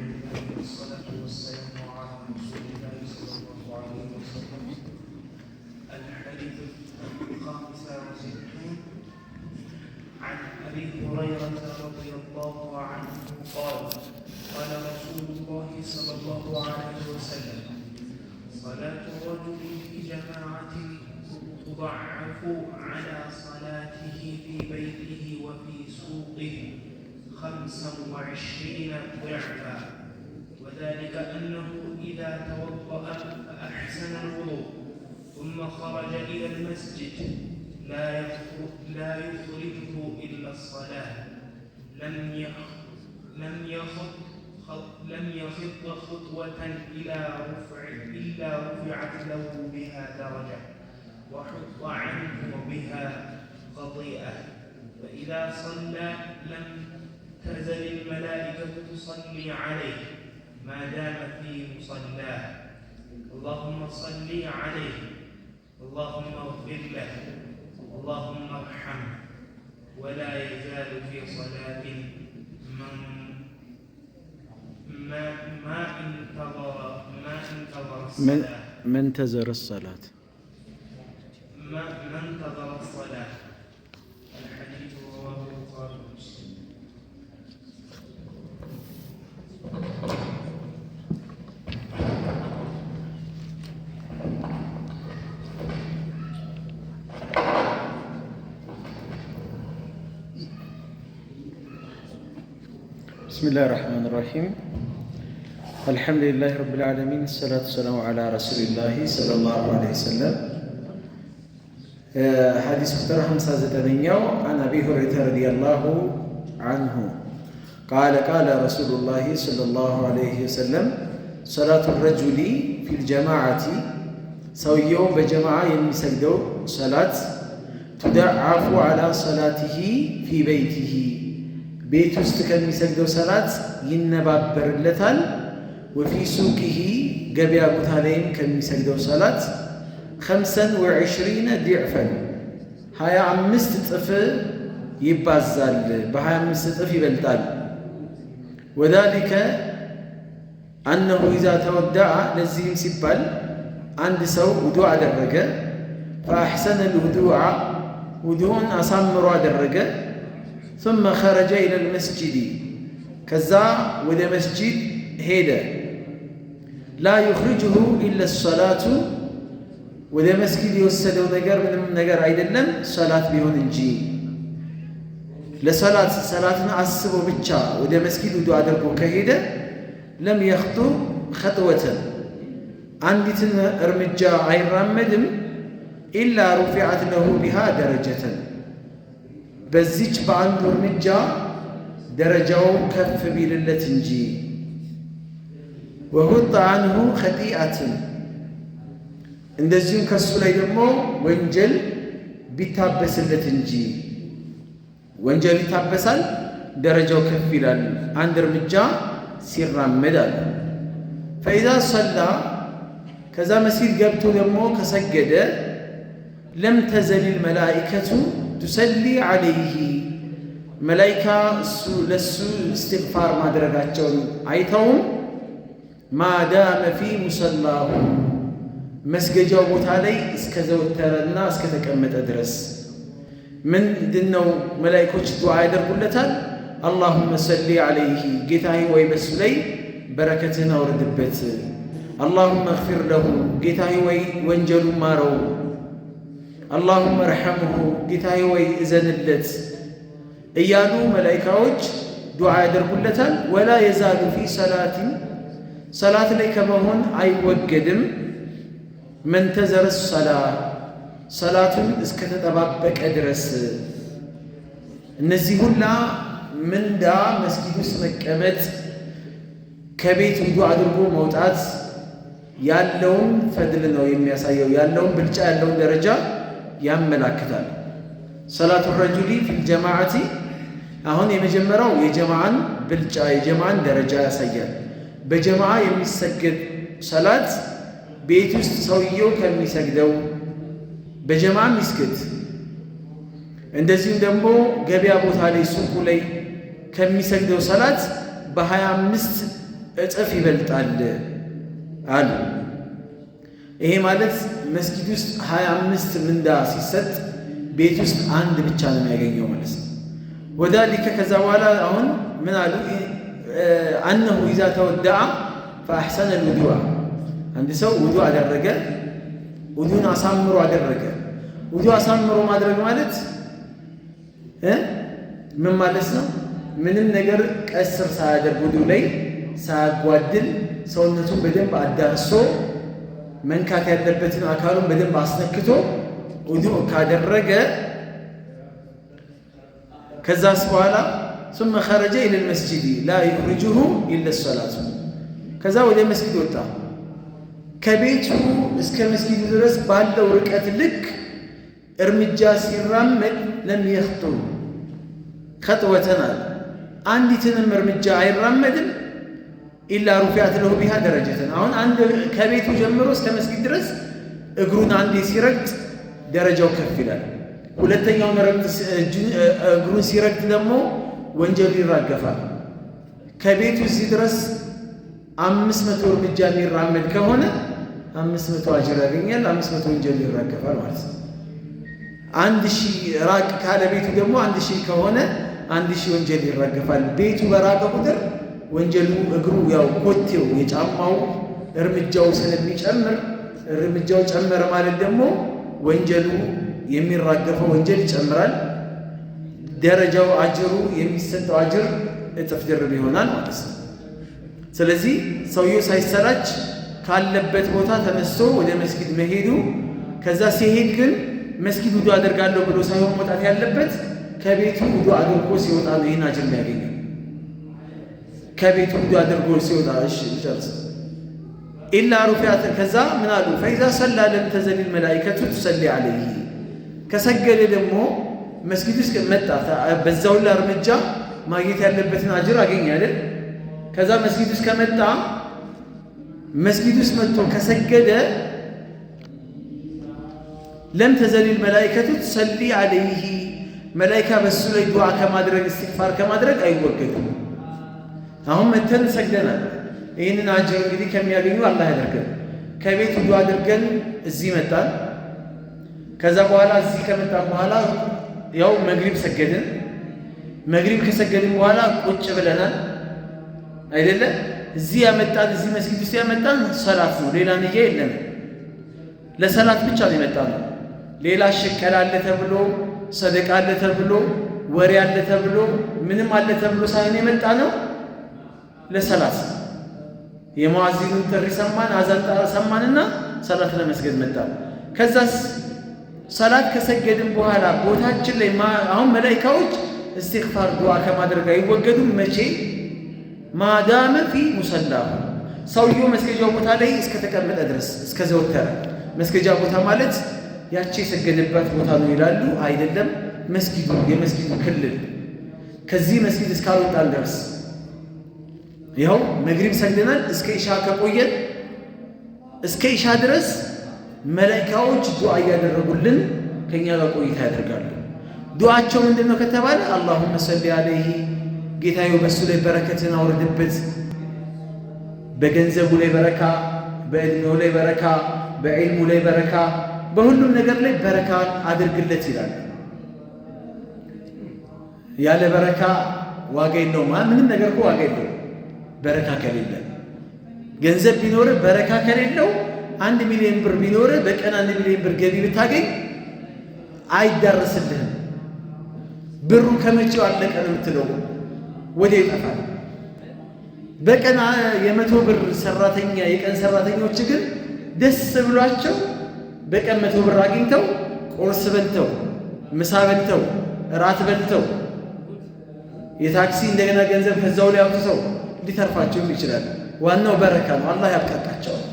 لله والصلاة والسلام على رسول الله صلى الله عليه وسلم. الحديث الخامس والستون عن أبي هريرة رضي الله عنه قال قال رسول الله صلى الله عليه وسلم: صلاة الرجل في جماعة تضعف على صلاته في بيته وفي سوقه 25 ضعفا، وذلك أنه إذا توضأ فأحسن الوضوء ثم خرج إلى المسجد لا يخرجه إلا الصلاة لم يخط خطوة إلا رفعت له بها درجة وحط عنه بها خطيئة. فإذا صلى لم تزل الملائكة تصلي عليه ما دام في مصلاه. اللهم صل عليه، اللهم اغفر له، اللهم ارحمه. ولا يزال في صلاة ما انتظر الصلاة. الحديث رواه البخاري ومسلم. بسم الله الرحمن الرحيم. الحمد لله رب العالمين، الصلاة والسلام على رسول الله صلى الله عليه وسلم. حديث ቁጥር 59 عن أبي هريرة رضي الله عنه قال قال رسول الله صلى الله عليه وسلم: صلاة الرجل في الجماعة ሰውየው በጀማዓ የሚሰግደው ሰላት تضعف على صلاته في بيته ቤት ውስጥ ከሚሰግደው ሰላት ይነባበርለታል። ወፊ ሱቂሂ ገበያ ቦታ ላይም ከሚሰግደው ሰላት 25 ዲዕፈን 25 እጥፍ ይባዛል፣ በ25 እጥፍ ይበልጣል። ወዛሊከ አነሁ ኢዛ ተወደዐ ለዚህም ሲባል አንድ ሰው ውዱእ አደረገ፣ ፈአሕሰነ ልውዱዐ ውዱእን አሳምሮ አደረገ፣ ثم خرج إلى المسجد ከዛ ወደ መስጂድ ሄደ። لا يخرجه إلا الصلاة ወደ መስጊድ የወሰደው ነገር ምንም ነገር አይደለም ሰላት ቢሆን እንጂ። ሰላትን አስቦ ብቻ ወደ መስጊድ ውዱእ አድርጎ ከሄደ ለም የኽጡ ኸጥወተን አንዲትን እርምጃ አይራመድም ኢላ ሩፊዐት ለሁ ቢሃ ደረጀተን በዚች በአንዱ እርምጃ ደረጃው ከፍ ቢልለት እንጂ። ወሁጥ አንሁ ኸጢአትን እንደዚሁም ከሱ ላይ ደግሞ ወንጀል ቢታበስለት እንጂ። ወንጀል ይታበሳል፣ ደረጃው ከፍ ይላል አንድ እርምጃ ሲራመድ አለ። ፈኢዛ ሰላ ከዛ መስጊድ ገብቶ ደግሞ ከሰገደ ለም ተዘሊል መላኢከቱ ቱሰሊ ዐለይሂ መላኢካ ለሱ እስትግፋር ማድረጋቸውን አይተውም። ማዳመ ፊ ሙሰላሁ መስገጃው ቦታ ላይ እስከዘወተረና እስከተቀመጠ ድረስ ምንድነው መላኢኮች ዱዓ ያደርጉለታል። አላሁመ ሰሊ ዐለይሂ ጌታዬ ወይ በሱ ላይ በረከትህን አውርድበት፣ አላሁመ እግፊር ለሁ ጌታዬ ወይ ወንጀሉን ማረው፣ አላሁመ ረሐምሁ ጌታዬ ወይ እዘንለት እያሉ መላኢካዎች ዱዓ ያደርጉለታል። ወላ የዛሉ ፊ ሰላት ላይ ከመሆን አይወገድም። መንተዘረ ሰላቱን እስከተጠባበቀ ድረስ። እነዚህ ሁላ ምንዳ መስጊድ ውስጥ መቀመጥ ከቤት ውዱእ አድርጎ መውጣት ያለውን ፈድል ነው የሚያሳየው፣ ያለውን ብልጫ ያለውን ደረጃ ያመላክታል። ሰላቱ ረጁሊ ፊል ጀማዓቲ አሁን የመጀመሪያው የጀማዓን ብልጫ የጀማዓን ደረጃ ያሳያል። በጀማዓ የሚሰገድ ሰላት ቤት ውስጥ ሰውየው ከሚሰግደው በጀማዓ ሚስገድ፣ እንደዚሁም ደግሞ ገበያ ቦታ ላይ ሱቁ ላይ ከሚሰግደው ሰላት በ25 እጥፍ ይበልጣል አሉ። ይሄ ማለት መስጊድ ውስጥ 25 ምንዳ ሲሰጥ ቤት ውስጥ አንድ ብቻ ነው የሚያገኘው ማለት ነው። ወዳሊከ ከዛ በኋላ አሁን ምን አሉ? አነሁ ኢዛ ተወደአ ፈአሕሰነ ልውዱአ፣ አንድ ሰው ውዱ አደረገ፣ ውዱን አሳምሮ አደረገ። ውዱ አሳምሮ ማድረግ ማለት ምን ማለት ነው? ምንም ነገር ቀስር ሳያደርግ ውዱ ላይ ሳያጓድል ሰውነቱን በደንብ አዳርሶ መንካት ያለበትን አካሉን በደንብ አስነክቶ ውዱ ካደረገ ከዛስ በኋላ ثم خرج الى المسجد لا يخرجه الا الصلاه ከዛ ወደ መስጊድ ወጣ። ከቤቱ እስከ መስጊዱ ድረስ ባለው ርቀት ልክ እርምጃ ሲራመድ ለም يخطو خطوة አንዲትንም እርምጃ አይራመድም ኢላ ሩፊዓት ለሁ ቢሃ ደረጀተን። አሁን አንድ ከቤቱ ጀምሮ እስከ መስጊድ ድረስ እግሩን አንዴ ሲረግጥ ደረጃው ከፍ ይላል። ሁለተኛው እግሩን ሲረግጥ ደግሞ ወንጀሉ ይራገፋል። ከቤቱ እዚህ ድረስ 500 እርምጃ የሚራመድ ከሆነ 500 አጅር ያገኛል፣ 500 ወንጀሉ ይራገፋል ማለት ነው። 1000 ራቅ ካለ ቤቱ ደግሞ 1000 ከሆነ 1000 ወንጀል ይራገፋል። ቤቱ በራቀ ቁጥር ወንጀሉ እግሩ ያው ኮቴው የጫማው እርምጃው ስለሚጨምር እርምጃው ጨመረ ማለት ደግሞ ወንጀሉ የሚራገፈው ወንጀል ይጨምራል። ደረጃው አጅሩ የሚሰጠው አጅር እጥፍ ድርብ ይሆናል ማለት ነው። ስለዚህ ሰውየው ሳይሰራች ካለበት ቦታ ተነስቶ ወደ መስጊድ መሄዱ፣ ከዛ ሲሄድ ግን መስጊድ ውዱ አደርጋለሁ ብሎ ሳይሆን መውጣት ያለበት ከቤቱ ውዱ አድርጎ ሲወጣ ነው ይህን አጅር የሚያገኘው። ከቤቱ ውዱ አድርጎ ሲወጣ እሺ ጨርስ ኢላ ሩፊዓት። ከዛ ምን አሉ? ፈኢዛ ሰላ ለም ተዘሊል መላኢከቱ ትሰሊ ዐለይሂ። ከሰገደ ደግሞ መስጊድ ውስጥ መጣ። በዛው ላይ እርምጃ ማግኘት ያለበትን አጅር አገኘ አይደል? ከዛ መስጊድ ውስጥ ከመጣ መስጊድ ውስጥ መጥቶ ከሰገደ ለም ተዘሊል መላኢከቱ ትሰሊ ዐለይሂ፣ መላኢካ በሱ ላይ ዱዓ ከማድረግ እስትግፋር ከማድረግ አይወገድም። አሁን መተን ሰግደናል። ይህንን አጅር እንግዲህ ከሚያገኙ አላህ ያደርገን። ከቤት ውዱ አድርገን እዚህ መጣን። ከዛ በኋላ እዚህ ከመጣን በኋላ ያው መግሪብ ሰገድን። መግሪብ ከሰገድን በኋላ ቁጭ ብለናል አይደለ? እዚህ ያመጣን እዚህ መስጊድ ውስጥ ያመጣን ሰላት ነው። ሌላ ንያ የለም። ለሰላት ብቻ ነው የመጣነው። ሌላ ሽቀላ አለ ተብሎ ሰደቃ አለ ተብሎ ወሬ አለ ተብሎ ምንም አለ ተብሎ ሳይሆን የመጣ ነው ለሰላት። የሙአዚኑን ጥሪ ሰማን፣ አዛን ሰማንና ሰላት ለመስገድ መጣ። ከዛስ ሰላት ከሰገድን በኋላ ቦታችን ላይ አሁን መላኢካዎች እስትግፋር ዱዓ ከማድረግ አይወገዱም። መቼ? ማዳመ ፊ ሙሰላሁ፣ ሰውየው መስገጃው ቦታ ላይ እስከተቀመጠ ድረስ እስከዘወተረ። መስገጃ ቦታ ማለት ያቺ የሰገደባት ቦታ ነው ይላሉ። አይደለም፣ መስጊዱ የመስጊዱ ክልል ከዚህ መስጊድ እስካልወጣን ድረስ ይኸው መግሪብ ሰግደናል። እስከ ኢሻ ከቆየን እስከ ኢሻ ድረስ መላኢካዎች ዱዓ እያደረጉልን ከኛ ጋር ቆይታ ያደርጋሉ። ዱዓቸው ምንድን ነው ከተባለ አላሁመ ሰሊ ዐለይሂ፣ ጌታዬ በሱ ላይ በረከትን አውርድበት፣ በገንዘቡ ላይ በረካ፣ በዕድሜው ላይ በረካ፣ በዕልሙ ላይ በረካ፣ በሁሉም ነገር ላይ በረካ አድርግለት ይላል። ያለ በረካ ዋጋ የለውም። ምንም ነገር እኮ ዋጋ የለውም በረካ ከሌለ። ገንዘብ ቢኖር በረካ ከሌለው 1 ሚሊዮን ብር ቢኖር በቀን 1 ሚሊዮን ብር ገቢ ብታገኝ አይዳረስልህም። ብሩ ከመቼው አለቀ ነው የምትለው፣ ወደ ይጠፋል። በቀን 100 ብር ሰራተኛ የቀን ሰራተኞች ግን ደስ ብሏቸው በቀን 100 ብር አግኝተው ቁርስ በልተው ምሳ በልተው እራት በልተው የታክሲ እንደገና ገንዘብ ከዛው ላይ አውጥተው ሊተርፋቸውም ይችላል። ዋናው በረካ ነው። አላህ ያብቃቃቸዋል።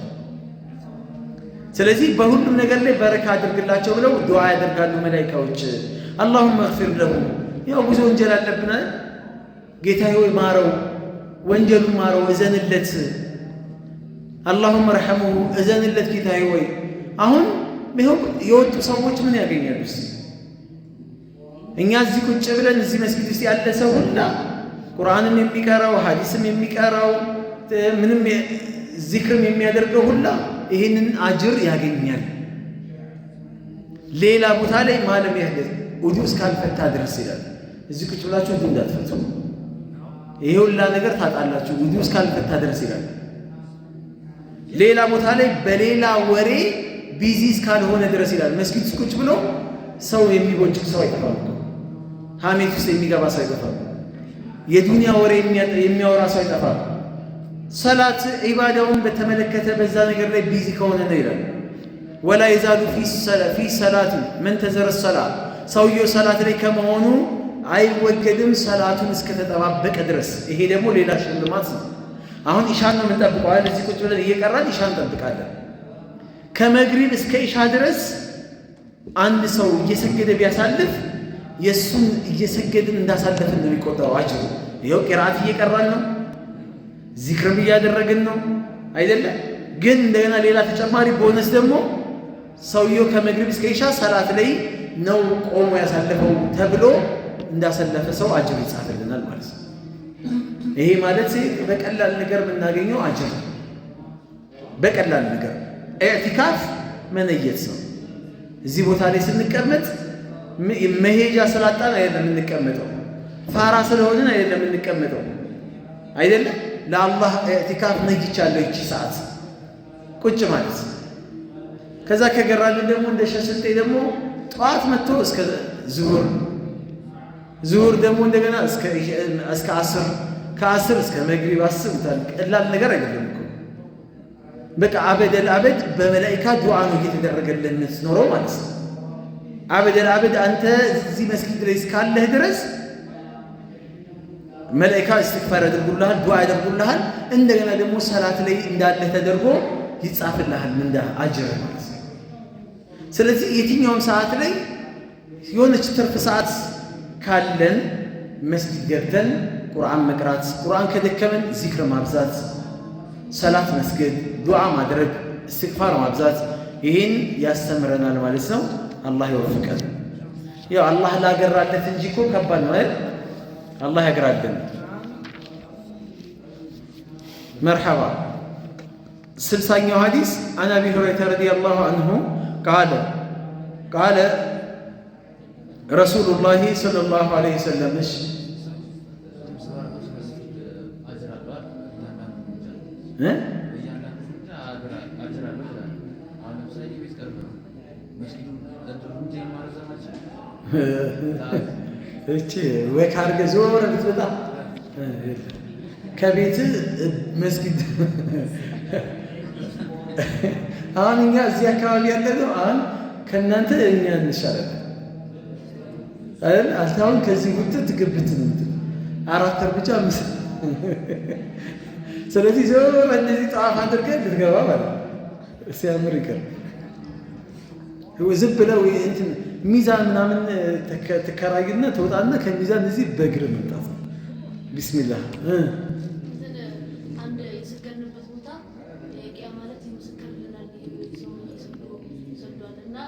ስለዚህ በሁሉም ነገር ላይ በረካ አድርግላቸው ብለው ዱዓ ያደርጋሉ መላኢካዎች። አላሁመ እግፊር ለሁ፣ ያው ብዙ ወንጀል አለብን። ጌታዬ ሆይ ማረው፣ ወንጀሉን ማረው፣ እዘንለት። አላሁመ ረሐሙሁ፣ እዘንለት ጌታዬ ሆይ። አሁን ይኸው የወጡ ሰዎች ምን ያገኛሉ? እኛ እዚህ ቁጭ ብለን እዚህ መስጊድ ውስጥ ያለ ሰው ሁላ ቁርአንም የሚቀራው ሐዲስም የሚቀራው ምንም ዚክርም የሚያደርገው ሁላ ይህንን አጅር ያገኛል። ሌላ ቦታ ላይ ማለም ያህደት ውዱእ እስካልፈታ ድረስ ይላል። እዚህ ቁጭ ብላችሁ ውዱእ እንዳትፈቱ፣ ይሄ ሁላ ነገር ታጣላችሁ፣ ውዱእ እስካልፈታ ድረስ ይላል። ሌላ ቦታ ላይ በሌላ ወሬ ቢዚ እስካልሆነ ድረስ ይላል። መስጊድ ውስጥ ቁጭ ብሎ ሰው የሚቦጭቅ ሰው አይጠፋም፣ ሐሜት ውስጥ የሚገባ ሰው አይጠፋም፣ የዱንያ ወሬ የሚያወራ ሰው አይጠፋም። ሰላት ዒባዳውን በተመለከተ በዛ ነገር ላይ ቢዚ ከሆነ ነው ይላል። ወላ የዛሉ ፊ ሰላት መን ተዘረ ሰላት፣ ሰውየው ሰላት ላይ ከመሆኑ አይወገድም ሰላቱን እስከተጠባበቀ ድረስ። ይሄ ደግሞ ሌላ ሽልማት ነው። አሁን ኢሻን ነው የምንጠብቀው አይደል? እዚህ ቁጭ ብለን እየቀራን ኢሻን እንጠብቃለን። ከመግሪብ እስከ ኢሻ ድረስ አንድ ሰው እየሰገደ ቢያሳልፍ የእሱን እየሰገድን እንዳሳለፍን ነው የሚቆጠረው አጅሩ። ይኸው ቂራአት እየቀራን ነው፣ ዚክርም እያደረግን ነው አይደለም። ግን እንደገና ሌላ ተጨማሪ ቦነስ ደግሞ ሰውየው ከመግሪብ እስከ ኢሻ ሰላት ላይ ነው ቆሞ ያሳለፈው ተብሎ እንዳሳለፈ ሰው አጅር ይጻፍልናል ማለት ነው። ይሄ ማለት በቀላል ነገር የምናገኘው አጅር፣ በቀላል ነገር ኢዕቲካፍ መነየት ነው። እዚህ ቦታ ላይ ስንቀመጥ መሄጃ ስላጣን አይደለም የምንቀመጠው፣ ፋራ ስለሆንን አይደለም የምንቀመጠው አይደለም። ለአላህ ኢዕቲካፍ ነይቻለሁ ይቺ ሰዓት ቁጭ ማለት። ከዛ ከገራልን ደግሞ እንደ ሸስልጤ ደግሞ ጠዋት መጥቶ እስከ ዙሁር ደግሞ እንደገና እስከ አስር፣ ከአስር እስከ መግሪብ አስቡታል። ቀላል ነገር አይደለም እኮ በቃ አበደል አበድ በመላኢካ ዱዓ ነው እየተደረገልን የምትኖረው ማለት ነው። አበደል አበድ አንተ እዚህ መስጊድ ላይ እስካለህ ድረስ መላኢካ እስትግፋር ያደርጉልሃል፣ ዱዓ ያደርጉልሃል። እንደገና ደግሞ ሰላት ላይ እንዳለህ ተደርጎ ይጻፍልሃል ምንዳ አጅር ማለት ነው። ስለዚህ የትኛውም ሰዓት ላይ የሆነች ትርፍ ሰዓት ካለን መስጊድ ገብተን ቁርአን መቅራት፣ ቁርአን ከደከመን ዚክር ማብዛት፣ ሰላት መስገድ፣ ዱዓ ማድረግ፣ እስትግፋር ማብዛት ይህን ያስተምረናል ማለት ነው። አላህ ይወፍቀን። ያው አላህ ላገራለት እንጂ እኮ ከባድ ነው አይደል? አላህ ያገራልን። መርሐባ። 60ኛው ሐዲስ አን አቢ ሁረይረተ ረዲየላሁ ዐንሁ ቃለ ረሱሉላሂ ሰለላሁ ዐለይሂ ወሰለም ወክ አድርገህ ዞር ብትመጣ ከቤት መስጊድ አሁን እኛ እዚህ አካባቢ ያለ ነው። አሁን ከእናንተ እኛ እንሻላለን አይደል? አሁን ከዚህ ውጥት ግብት ነው 4 እርምጃ ስለዚህ ዞር እንደዚህ ጣፍ አድርገህ ልትገባ ማለት ሲያምር ይቀር ዝም ብለው እንትን ሚዛን ምናምን ተከራይና ተወጣና ከሚዛን እዚህ በእግር መምጣት ነው። ቢስሚላህ አንድ የሰገድንበት ቦታ የቂያ ማለት ይመሰከርልናል ሰው ሰግዷልና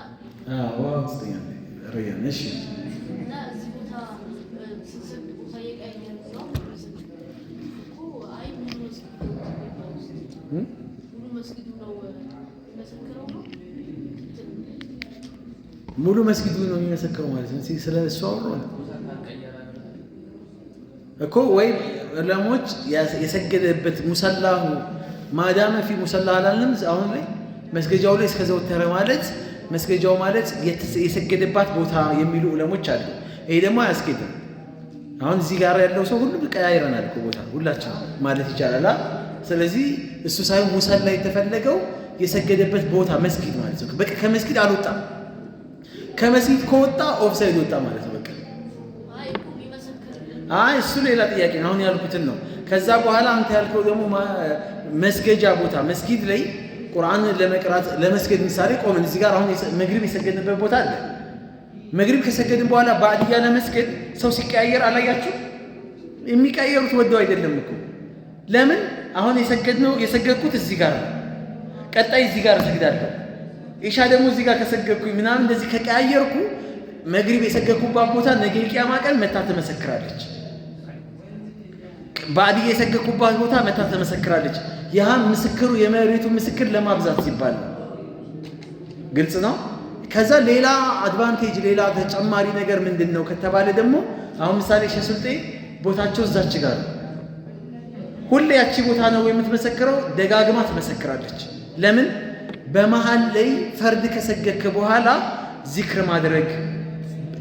ረያን እሺ። እና እዚህ ቦታ ስንሰግድ ቦታ የቀያየር ነው እኮ አይ ሙሉ መስጊዱ ነው መሰከረው ነው ሙሉ መስጊዱ ነው የሚመሰክረው ማለት ነው። ስለ እሱ አወራን እኮ ወይ ዑለሞች የሰገደበት ሙሰላሁ ማዳመ ፊ ሙሰላ አላልንም። አሁን ላይ መስገጃው ላይ እስከዘወተረ ማለት መስገጃው ማለት የሰገደባት ቦታ የሚሉ ዑለሞች አሉ። ይሄ ደግሞ አያስኬድም። አሁን እዚህ ጋር ያለው ሰው ሁሉ ቀያይረናል እኮ ቦታ ሁላችን ማለት ይቻላል። ስለዚህ እሱ ሳይሆን ሙሰላ የተፈለገው የሰገደበት ቦታ መስጊድ ማለት ነው። በቃ ከመስጊድ አልወጣም። ከመስጊድ ከወጣ ኦፍሳይድ ወጣ ማለት ነው። በቃ እሱ ሌላ ጥያቄ ነው። አሁን ያልኩትን ነው። ከዛ በኋላ አንተ ያልከው ደግሞ መስገጃ ቦታ መስጊድ ላይ ቁርአን ለመቅራት ለመስገድ ምሳሌ ቆመን እዚህ ጋር አሁን መግሪብ የሰገድንበት ቦታ አለ። መግሪብ ከሰገድን በኋላ ባዕድያ ለመስገድ ሰው ሲቀያየር አላያችሁ? የሚቀያየሩት ወደው አይደለም እኮ። ለምን አሁን የሰገድኩት እዚህ ጋር ነው፣ ቀጣይ እዚህ ጋር እሰግዳለሁ። ኢሻ ደግሞ እዚህ ጋር ከሰገድኩኝ ምናምን እንደዚህ ከቀያየርኩ መግሪብ የሰገድኩባት ቦታ ነገ ቂያማ ቀን መታ ትመሰክራለች። ባዕድያ የሰገድኩባት ቦታ መታ ትመሰክራለች። ያ ምስክሩ የመሬቱ ምስክር ለማብዛት ሲባል ግልጽ ነው። ከዛ ሌላ አድቫንቴጅ ሌላ ተጨማሪ ነገር ምንድነው ከተባለ ደግሞ አሁን ምሳሌ ሼህ ሱልጤ ቦታቸው እዛች ጋር ሁሌ ያቺ ቦታ ነው የምትመሰክረው፣ ደጋግማ ትመሰክራለች። ለምን? በመሃል ላይ ፈርድ ከሰገድክ በኋላ ዚክር ማድረግ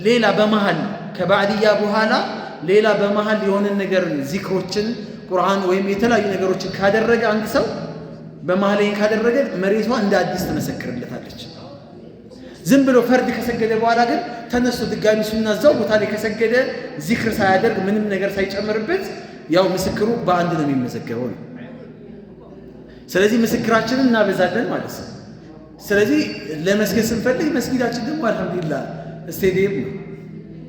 ሌላ በመሃል ከባዕድያ በኋላ ሌላ በመሃል የሆነ ነገር ዚክሮችን ቁርአን ወይም የተለያዩ ነገሮችን ካደረገ አንድ ሰው በመሃል ላይ ካደረገ መሬቷ እንደ አዲስ ትመሰክርለታለች። ዝም ብሎ ፈርድ ከሰገደ በኋላ ግን ተነስቶ ድጋሚ ሱና እዛው ቦታ ላይ ከሰገደ ዚክር ሳያደርግ ምንም ነገር ሳይጨምርበት ያው ምስክሩ በአንድ ነው የሚመዘገበው ነው። ስለዚህ ምስክራችንን እናበዛለን ማለት ነው። ስለዚህ ለመስገድ ስንፈልግ መስጊዳችን ደግሞ አልহামዱሊላህ ስቴዲየም ነው።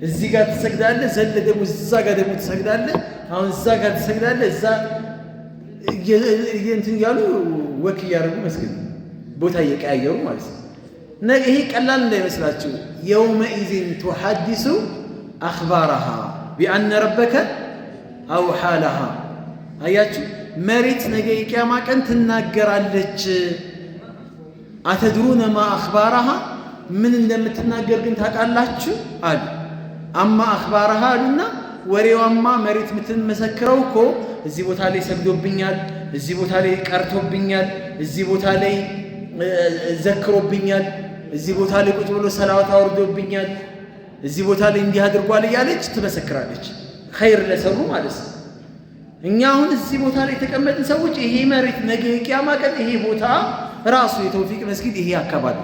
እዚህ ጋር ትሰግዳለህ፣ ዘለ ደግሞ እዛ ጋር ደግሞ ትሰግዳለህ። አሁን እዛ ጋር ትሰግዳለህ፣ እዛ እንትን ያሉ ወክ እያደረጉ መስጊድ ቦታ እየቀያየሩ ማለት ነው። ይሄ ቀላል እንዳይመስላችሁ። የውመኢዝን ቱሐዲሱ አኽባረሃ ቢአነ ረበከ አውሓ ለሃ። አያችሁ፣ መሬት ነገ የቂያማ ቀን ትናገራለች። አተድሩነ ማ አኽባረሃ፣ ምን እንደምትናገር ግን ታውቃላችሁ አሉ። አማ አኽባረሃ አሉና ወሬዋማ መሬት የምትመሰክረው እኮ እዚህ ቦታ ላይ ሰግዶብኛል፣ እዚህ ቦታ ላይ ቀርቶብኛል፣ እዚህ ቦታ ላይ ዘክሮብኛል፣ እዚህ ቦታ ላይ ቁጭ ብሎ ሰላዋት አውርዶብኛል፣ እዚህ ቦታ ላይ እንዲህ አድርጓል እያለች ትመሰክራለች። ኸይር ለሰሩ ማለት ነው። እኛ አሁን እዚህ ቦታ ላይ የተቀመጥን ሰዎች ይሄ መሬት ነገ የቂያማ ቀን ይሄ ቦታ ራሱ የተውፊቅ መስጊድ ይሄ አካባቢ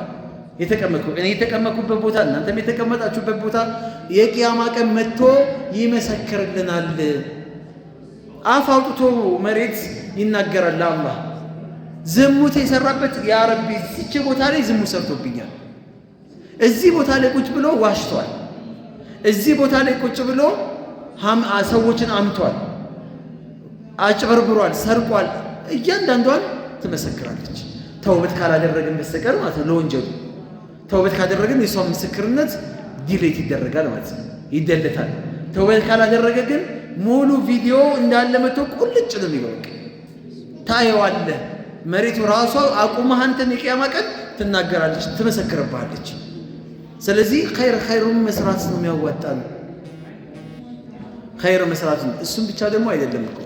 እኔ የተቀመጥኩበት ቦታ እናንተም የተቀመጣችሁበት ቦታ የቂያማ ቀን መጥቶ ይመሰክርልናል። አፍ አውጥቶ መሬት ይናገራል ለአላህ ዝሙት የሰራበት ያ ረቢ እዚች ቦታ ላይ ዝሙት ሰርቶብኛል፣ እዚህ ቦታ ላይ ቁጭ ብሎ ዋሽቷል፣ እዚህ ቦታ ላይ ቁጭ ብሎ ሰዎችን አምቷል፣ አጭበርብሯል፣ ሰርቋል። እያንዳንዷን ትመሰክራለች። ተውበት ካላደረግን በስተቀር ማለት ነው ለወንጀሉ። ተውበት ካደረግን የሷን ምስክርነት ዲሌት ይደረጋል ማለት ነው፣ ይደለታል። ተውበት ካላደረገ ግን ሙሉ ቪዲዮ እንዳለ መቶ ቁልጭ ነው የሚለው። ታየዋለህ። መሬቱ ራሷ አቁመህ አንተን የቂያማ ቀን ትናገራለች፣ ትመሰክርብሃለች። ስለዚህ ኸይሩን መስራት ነው የሚያዋጣን፣ ኸይር መስራት ነው። እሱም ብቻ ደግሞ አይደለም እኮ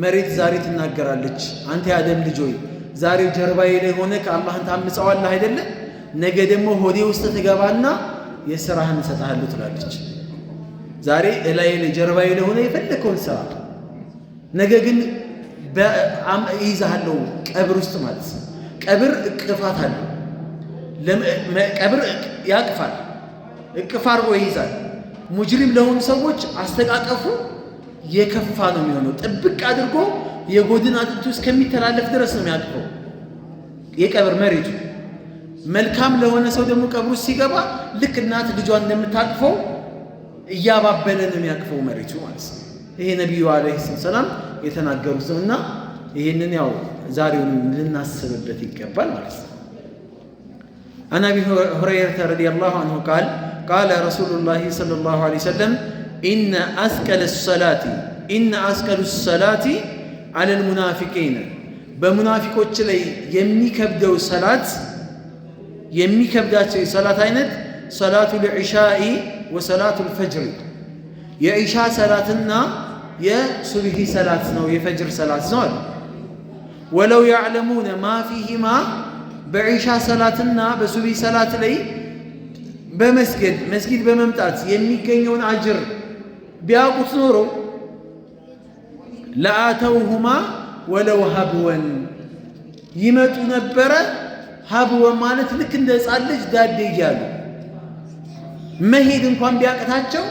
መሬት ዛሬ ትናገራለች። አንተ የአደም ልጅ ሆይ ዛሬ ጀርባዬ ላይ ሆነ ከአላህን ታምፀዋለህ አይደለ? ነገ ደግሞ ሆዴ ውስጥ ትገባና የሥራህን እሰጥሃለሁ ትላለች። ዛሬ እላዬ ላይ ጀርባዬ ላይ ሆነ የፈለከውን ስራ፣ ነገ ግን ይይዝሃለሁ ቀብር ውስጥ ማለት ነው። ቀብር እቅፋት አለው። ቀብር ያቅፋል፣ እቅፍ አድርጎ ይይዛል። ሙጅሪም ለሆኑ ሰዎች አስተቃቀፉ የከፋ ነው የሚሆነው። ጥብቅ አድርጎ የጎድን አጥንቱ እስከሚተላለፍ ድረስ ነው የሚያቅፈው የቀብር መሬቱ። መልካም ለሆነ ሰው ደግሞ ቀብሩ ሲገባ ልክ እናት ልጇን እንደምታቅፈው እያባበለ ነው የሚያቅፈው መሬቱ ማለት ነው። ይሄ ነቢዩ ዓለይሂ ሰላም የተናገሩት ነውና ይህንን ያው ዛሬውን ልናስብበት ይገባል ማለት ነው። عن أبي هريرة رضي الله عنه قال قال رسول الله صلى الله عليه وسلم إن أثقل الصلاة على المنافقين በሙናፊቆች ላይ የሚከብደው ሰላት የሚከብዳቸው የሰላት አይነት ሰላቱ ልዒሻኢ ወሰላቱ ልፈጅር የዒሻ ሰላትና የሱብሂ ሰላት ነው፣ የፈጅር ሰላት ነው አሉ። ወለው ያዕለሙነ ማ ፊሂማ በዒሻ ሰላትና በሱብሂ ሰላት ላይ መስጊድ በመምጣት የሚገኘውን አጅር ቢያውቁት ኖሮ ለአተውሁማ ወለው ሀብወን ይመጡ ነበረ። ሀብወን ማለት ልክ እንደ ሕፃን ልጅ ዳዴ እያሉ መሄድ እንኳን ቢያቅታቸው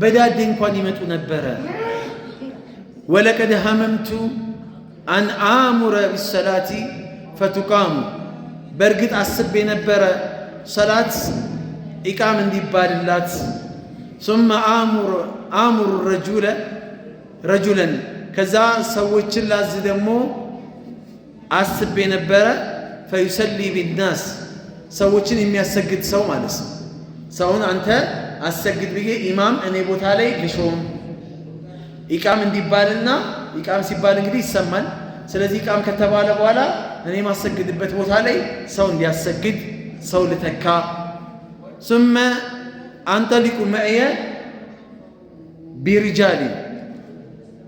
በዳዴ እንኳን ይመጡ ነበረ። ወለቀድ ሀመምቱ አን አሙረ ቢሰላቲ ፈቱቃሙ በእርግጥ አስቤ ነበረ ሰላት ኢቃም እንዲባልላት። ثم አሙሩ ረጁለን ከዛ ሰዎችን ላዝ ደግሞ አስቤ ነበረ ፈዩሰሊ ቢናስ ሰዎችን የሚያሰግድ ሰው ማለት ነው። ሰውን አንተ አሰግድ ብዬ ኢማም እኔ ቦታ ላይ ልሾም ኢቃም እንዲባልና ኢቃም ሲባል እንግዲህ ይሰማል። ስለዚህ ኢቃም ከተባለ በኋላ እኔ ማሰግድበት ቦታ ላይ ሰው እንዲያሰግድ ሰው ልተካ። ثم አንጠሊቁ መዕየ ቢሪጃሊ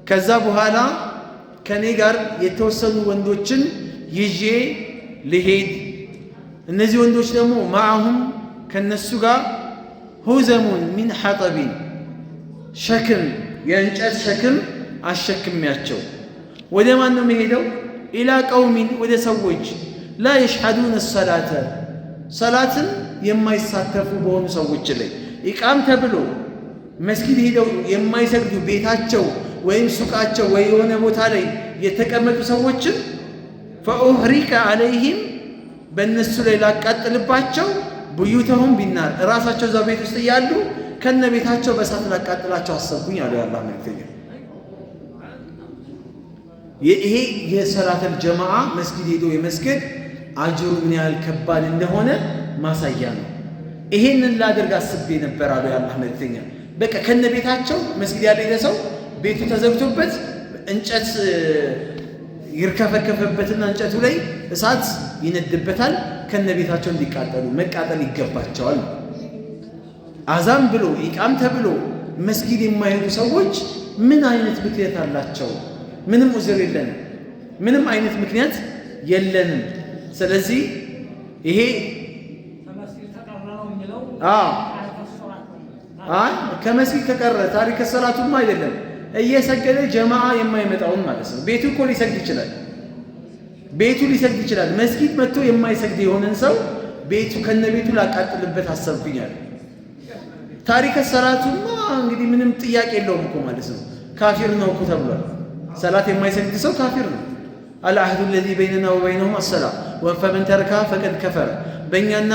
ከዛ በኋላ ከኔ ጋር የተወሰኑ ወንዶችን ይዤ ልሄድ። እነዚህ ወንዶች ደግሞ ማዕሁም ከነሱ ጋር ሁዘሙን ሚን ሐጠቢን ሸክም የእንጨት ሸክም አሸክሚያቸው። ወደ ማን ነው መሄደው? ኢላ ቀውሚን ወደ ሰዎች ላ የሽሐዱን ሰላተ ሰላትን የማይሳተፉ በሆኑ ሰዎች ላይ ኢቃም ተብሎ መስጊድ ሄደው የማይሰግዱ ቤታቸው ወይም ሱቃቸው ወይ የሆነ ቦታ ላይ የተቀመጡ ሰዎችን ፈኡህሪቀ አለይህም በእነሱ ላይ ላቃጥልባቸው ቡዩተሁም ቢናር እራሳቸው እዛ ቤት ውስጥ እያሉ ከነ ቤታቸው በእሳት ላቃጥላቸው አሰብኩኝ አሉ የአላህ መልእክተኛ። ይሄ የሰላተል ጀማዓ መስጊድ ሄዶ የመስገድ አጅሩ ምን ያህል ከባድ እንደሆነ ማሳያ ነው። ይሄንን ላደርግ አስቤ ነበር አሉ የአላህ መልእክተኛ። በቃ ከነ ቤታቸው መስጊድ ያለ ሰው ቤቱ ተዘግቶበት እንጨት ይርከፈከፈበትና እንጨቱ ላይ እሳት ይነድበታል። ከነ ቤታቸው እንዲቃጠሉ መቃጠል ይገባቸዋል። አዛም ብሎ ኢቃም ተብሎ መስጊድ የማይሄዱ ሰዎች ምን አይነት ምክንያት አላቸው? ምንም ዑዝር የለንም፣ ምንም አይነት ምክንያት የለንም። ስለዚህ ይሄ ከመስጊድ ከቀረ ታሪክ ሰላቱማ አይደለም እየሰገደ ጀማዓ የማይመጣውን ማለት ነው። ቤቱ እኮ ሊሰግድ ይችላል፣ ቤቱ ሊሰግድ ይችላል። መስጊድ መጥቶ የማይሰግድ የሆነን ሰው ቤቱ ከነ ቤቱ ላቃጥልበት አሰብኩኛል። ታሪክ ሰላቱማ እንግዲህ ምንም ጥያቄ የለውም እኮ ማለት ነው። ካፊር ነው እኮ ተብሏል። ሰላት የማይሰግድ ሰው ካፊር ነው። አልአህዱ አለዚ በይነና ወበይነሁም አሰላ ፈመን ተረከሃ ፈቀድ ከፈረ። በእኛና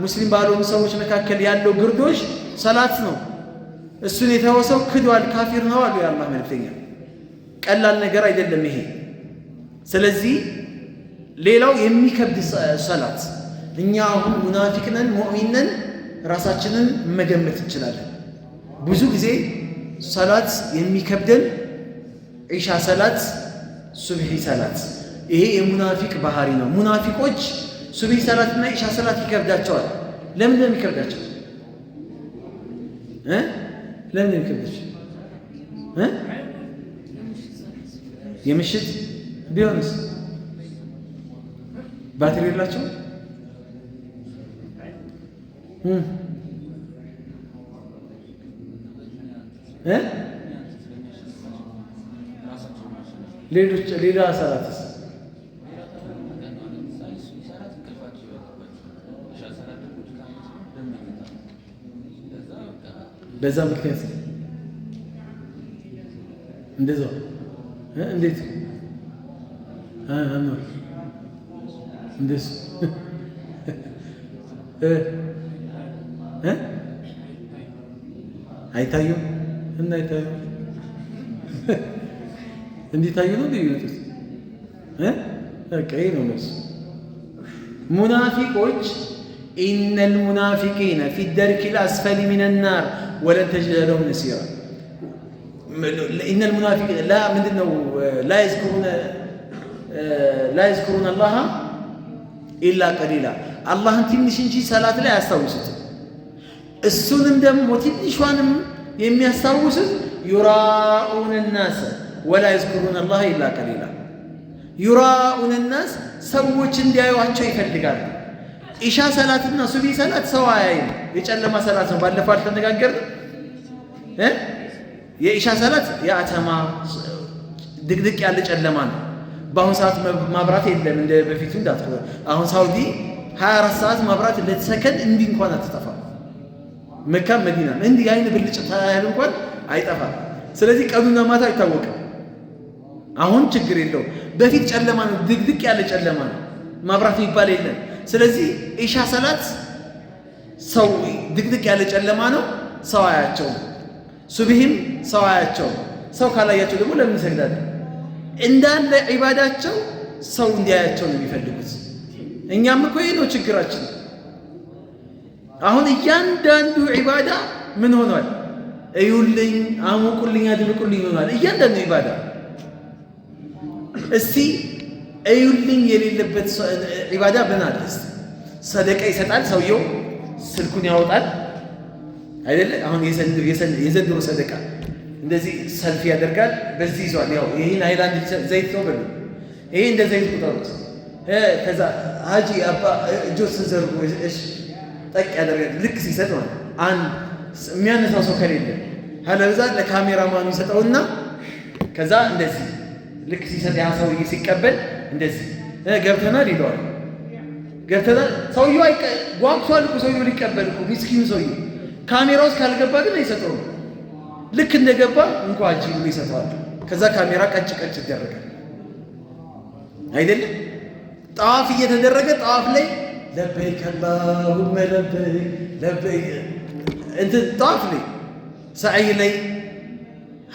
ሙስሊም ባልሆኑ ሰዎች መካከል ያለው ግርዶሽ ሰላት ነው። እሱን የተወሰው ክዷል፣ ካፊር ነው አሉ የአላህ መልእክተኛ። ቀላል ነገር አይደለም ይሄ። ስለዚህ ሌላው የሚከብድ ሰላት እኛ አሁን ሙናፊቅ ነን ሙእሚን ነን ራሳችንን መገመት እንችላለን። ብዙ ጊዜ ሰላት የሚከብደን ዒሻ ሰላት፣ ሱብሒ ሰላት፣ ይሄ የሙናፊቅ ባህሪ ነው። ሙናፊቆች ሱብሒ ሰላትና ዒሻ ሰላት ይከብዳቸዋል። ለምን ነው የሚከብዳቸው? ለምን የሚከብዳቸው? የምሽት ቢሆንስ ባትሪ የላቸው? ሌላ ሰላትስ በዛ ምክንያት እንደዛው እንዴት አኖር እንደስ አይታዩም እና አይታዩም እንዲታዩ ነው የሚወጡት። ቀይ ነው ነሱ ሙናፊቆች ኢነል ሙናፊቂነ ፊ ደርኪል አስፈሊ ሚነን ናር ወለን ተጅደ ለሁም ነሲራ። ኢነል ሙናፊቂነ ላ ምንድነው ላ የዝኩሩነ አላህ ኢላ ቀሊላ አላህን ትንሽ እንጂ ሰላት ላይ አያስታውሱትም። እሱንም ደግሞ ትንሿንም የሚያስታውሱት ዩራኡነ ናስ ወላ የዝኩሩነ አላህ ኢላ ቀሊላ። ዩራኡነ ናስ ሰዎች እንዲያዩዋቸው ይፈልጋሉ። ኢሻ ሰላትና ሱቢ ሰላት ሰው አያይም፣ የጨለማ ሰላት ነው። ባለፈው አልተነጋገርንም? የኢሻ ሰላት የአተማ ድቅድቅ ያለ ጨለማ ነው። በአሁን ሰዓት ማብራት የለም እንደ በፊቱ እንዳትቆ። አሁን ሳውዲ 24 ሰዓት ማብራት ለሰከንድ እንዲህ እንኳን አትጠፋም። መካም መዲናም እንዲህ አይነ ብልጭታ ያህል እንኳን አይጠፋም። ስለዚህ ቀኑና ማታ አይታወቅም። አሁን ችግር የለው። በፊት ጨለማ ነው፣ ድቅድቅ ያለ ጨለማ ነው፣ ማብራት የሚባል የለም። ስለዚህ ኢሻ ሰላት ሰው ድቅድቅ ያለ ጨለማ ነው፣ ሰው አያቸው። ሱብሂም ሰው አያቸው። ሰው ካላያቸው ደግሞ ለምን ይሰግዳሉ? እንዳለ ዒባዳቸው ሰው እንዲያያቸው ነው የሚፈልጉት። እኛም እኮ ይሄ ነው ችግራችን። አሁን እያንዳንዱ ዒባዳ ምን ሆኗል? እዩልኝ፣ አሙቁልኝ፣ አድምቁልኝ ሆኗል እያንዳንዱ ዒባዳ። እስቲ እዩልኝ የሌለበት ዒባዳ ምን አለ? ሰደቃ ይሰጣል ሰውየው፣ ስልኩን ያወጣል አይደለ? አሁን የዘንድሮ ሰደቃ እንደዚህ ሰልፊ ያደርጋል፣ በዚህ ይዟል። ያው ይህን ሃይላንድ ዘይት ነው በሉ፣ ይሄ እንደ ዘይት ቁጠሩት። ከዛ ሀጂ አባ እጆች ተዘርጉ፣ እሺ ጠቅ ያደርጋል። ልክ ሲሰጥ ማለት አንድ የሚያነሳው ሰው ከሌለ ሀለብዛ ለካሜራማኑ ይሰጠውና ከዛ እንደዚህ ልክ ሲሰጥ ያ ሰውዬ ሲቀበል እንደዚህ ገብተናል ይለዋል። ገብተናል ሰውዬው ጓጉቷል እኮ ሰውዬው ሊቀበል እኮ ሚስኪኑ ሰውዬው። ካሜራ ውስጥ ካልገባ ግን አይሰጠውም። ልክ እንደገባ እንኳ እጅ ብሎ ይሰጠዋል። ከዛ ካሜራ ቀጭ ቀጭ ይደረጋል አይደለም? ጠዋፍ እየተደረገ ጠዋፍ ላይ ለበይክ አላሁመ ለበይክ ለበይክ እንትን ጠዋፍ ላይ ሰዓይ ላይ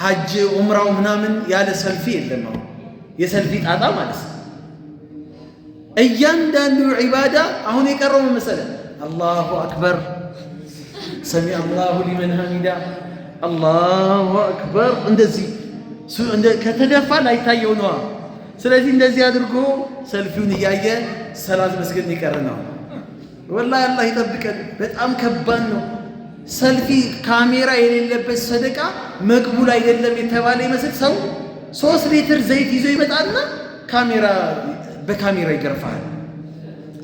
ሐጅ ዑምራው ምናምን ያለ ሰልፊ የለም። አሁን የሰልፊ ጣጣ ማለት ነው። እያንዳንዱ ዒባዳ አሁን የቀረው መሰለህ አላሁ አክበር ሰሚ አላሁ ሊመን ሐሚዳ አላሁ አክበር እንደዚህ ከተደፋ ላይታየው ነዋ። ስለዚህ እንደዚህ አድርጎ ሰልፊውን እያየ ሰላት መስገድ ይቀር ነው። ወላሂ አላህ ይጠብቀን። በጣም ከባድ ነው። ሰልፊ ካሜራ የሌለበት ሰደቃ መቅቡል አይደለም የተባለ ይመስል ሰው 3 ሊትር ዘይት ይዞ ይመጣና በካሜራ ይገርፋል።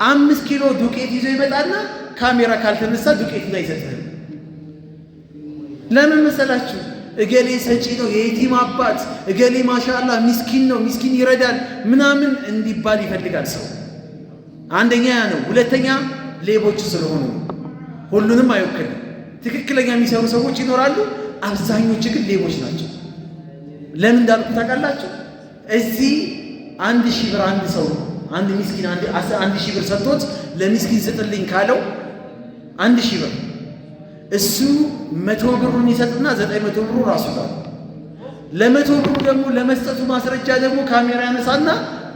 5 ኪሎ ዱቄት ይዞ ይመጣና ካሜራ ካልተነሳ ዱቄቱን አይሰጥህም። ለምን መሰላችሁ? እገሌ ሰጪ ነው፣ የየቲም አባት፣ እገሌ ማሻአላህ ሚስኪን ነው፣ ሚስኪን ይረዳል ምናምን እንዲባል ይፈልጋል ሰው። አንደኛ ያ ነው። ሁለተኛ ሌቦች ስለሆኑ ሁሉንም አይወክልም። ትክክለኛ የሚሰሩ ሰዎች ይኖራሉ፣ አብዛኞቹ ግን ሌቦች ናቸው። ለምን እንዳልኩ ታውቃላችሁ? እዚህ 1000 ብር አንድ ሰው አንድ ሚስኪን 1000 ብር ሰጥቶት ለሚስኪን ስጥልኝ ካለው 1000 ብር እሱ 100 ብሩን ይሰጥና 900 ብሩ ራሱ ጋር ለ100 ብሩ ደግሞ ለመስጠቱ ማስረጃ ደግሞ ካሜራ ያነሳና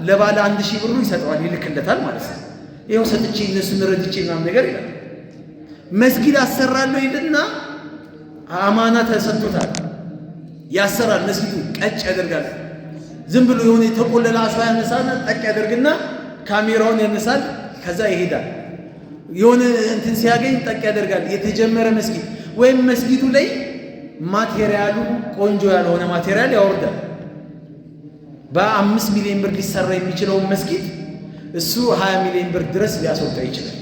ለባለ 1000 ብሩ ይሰጠዋል፣ ይልክለታል ማለት ነው። ይኸው ሰጥቼ እነሱን ረድቼ ምናምን ነገር ይላል። መስጊድ አሰራለሁ ይልና አማና ተሰጥቶታል፣ ያሰራል። መስጊዱ ቀጭ ያደርጋል። ዝም ብሎ የሆነ የተቆለለ አሸዋ ያነሳና ጠቅ ያደርግና ካሜራውን ያነሳል፣ ከዛ ይሄዳል። የሆነ እንትን ሲያገኝ ጠቅ ያደርጋል። የተጀመረ መስጊድ ወይም መስጊዱ ላይ ማቴሪያሉ ቆንጆ ያልሆነ ማቴሪያል ያወርዳል። በ5 ሚሊዮን ብር ሊሰራ የሚችለውን መስጊድ እሱ 20 ሚሊዮን ብር ድረስ ሊያስወጣ ይችላል።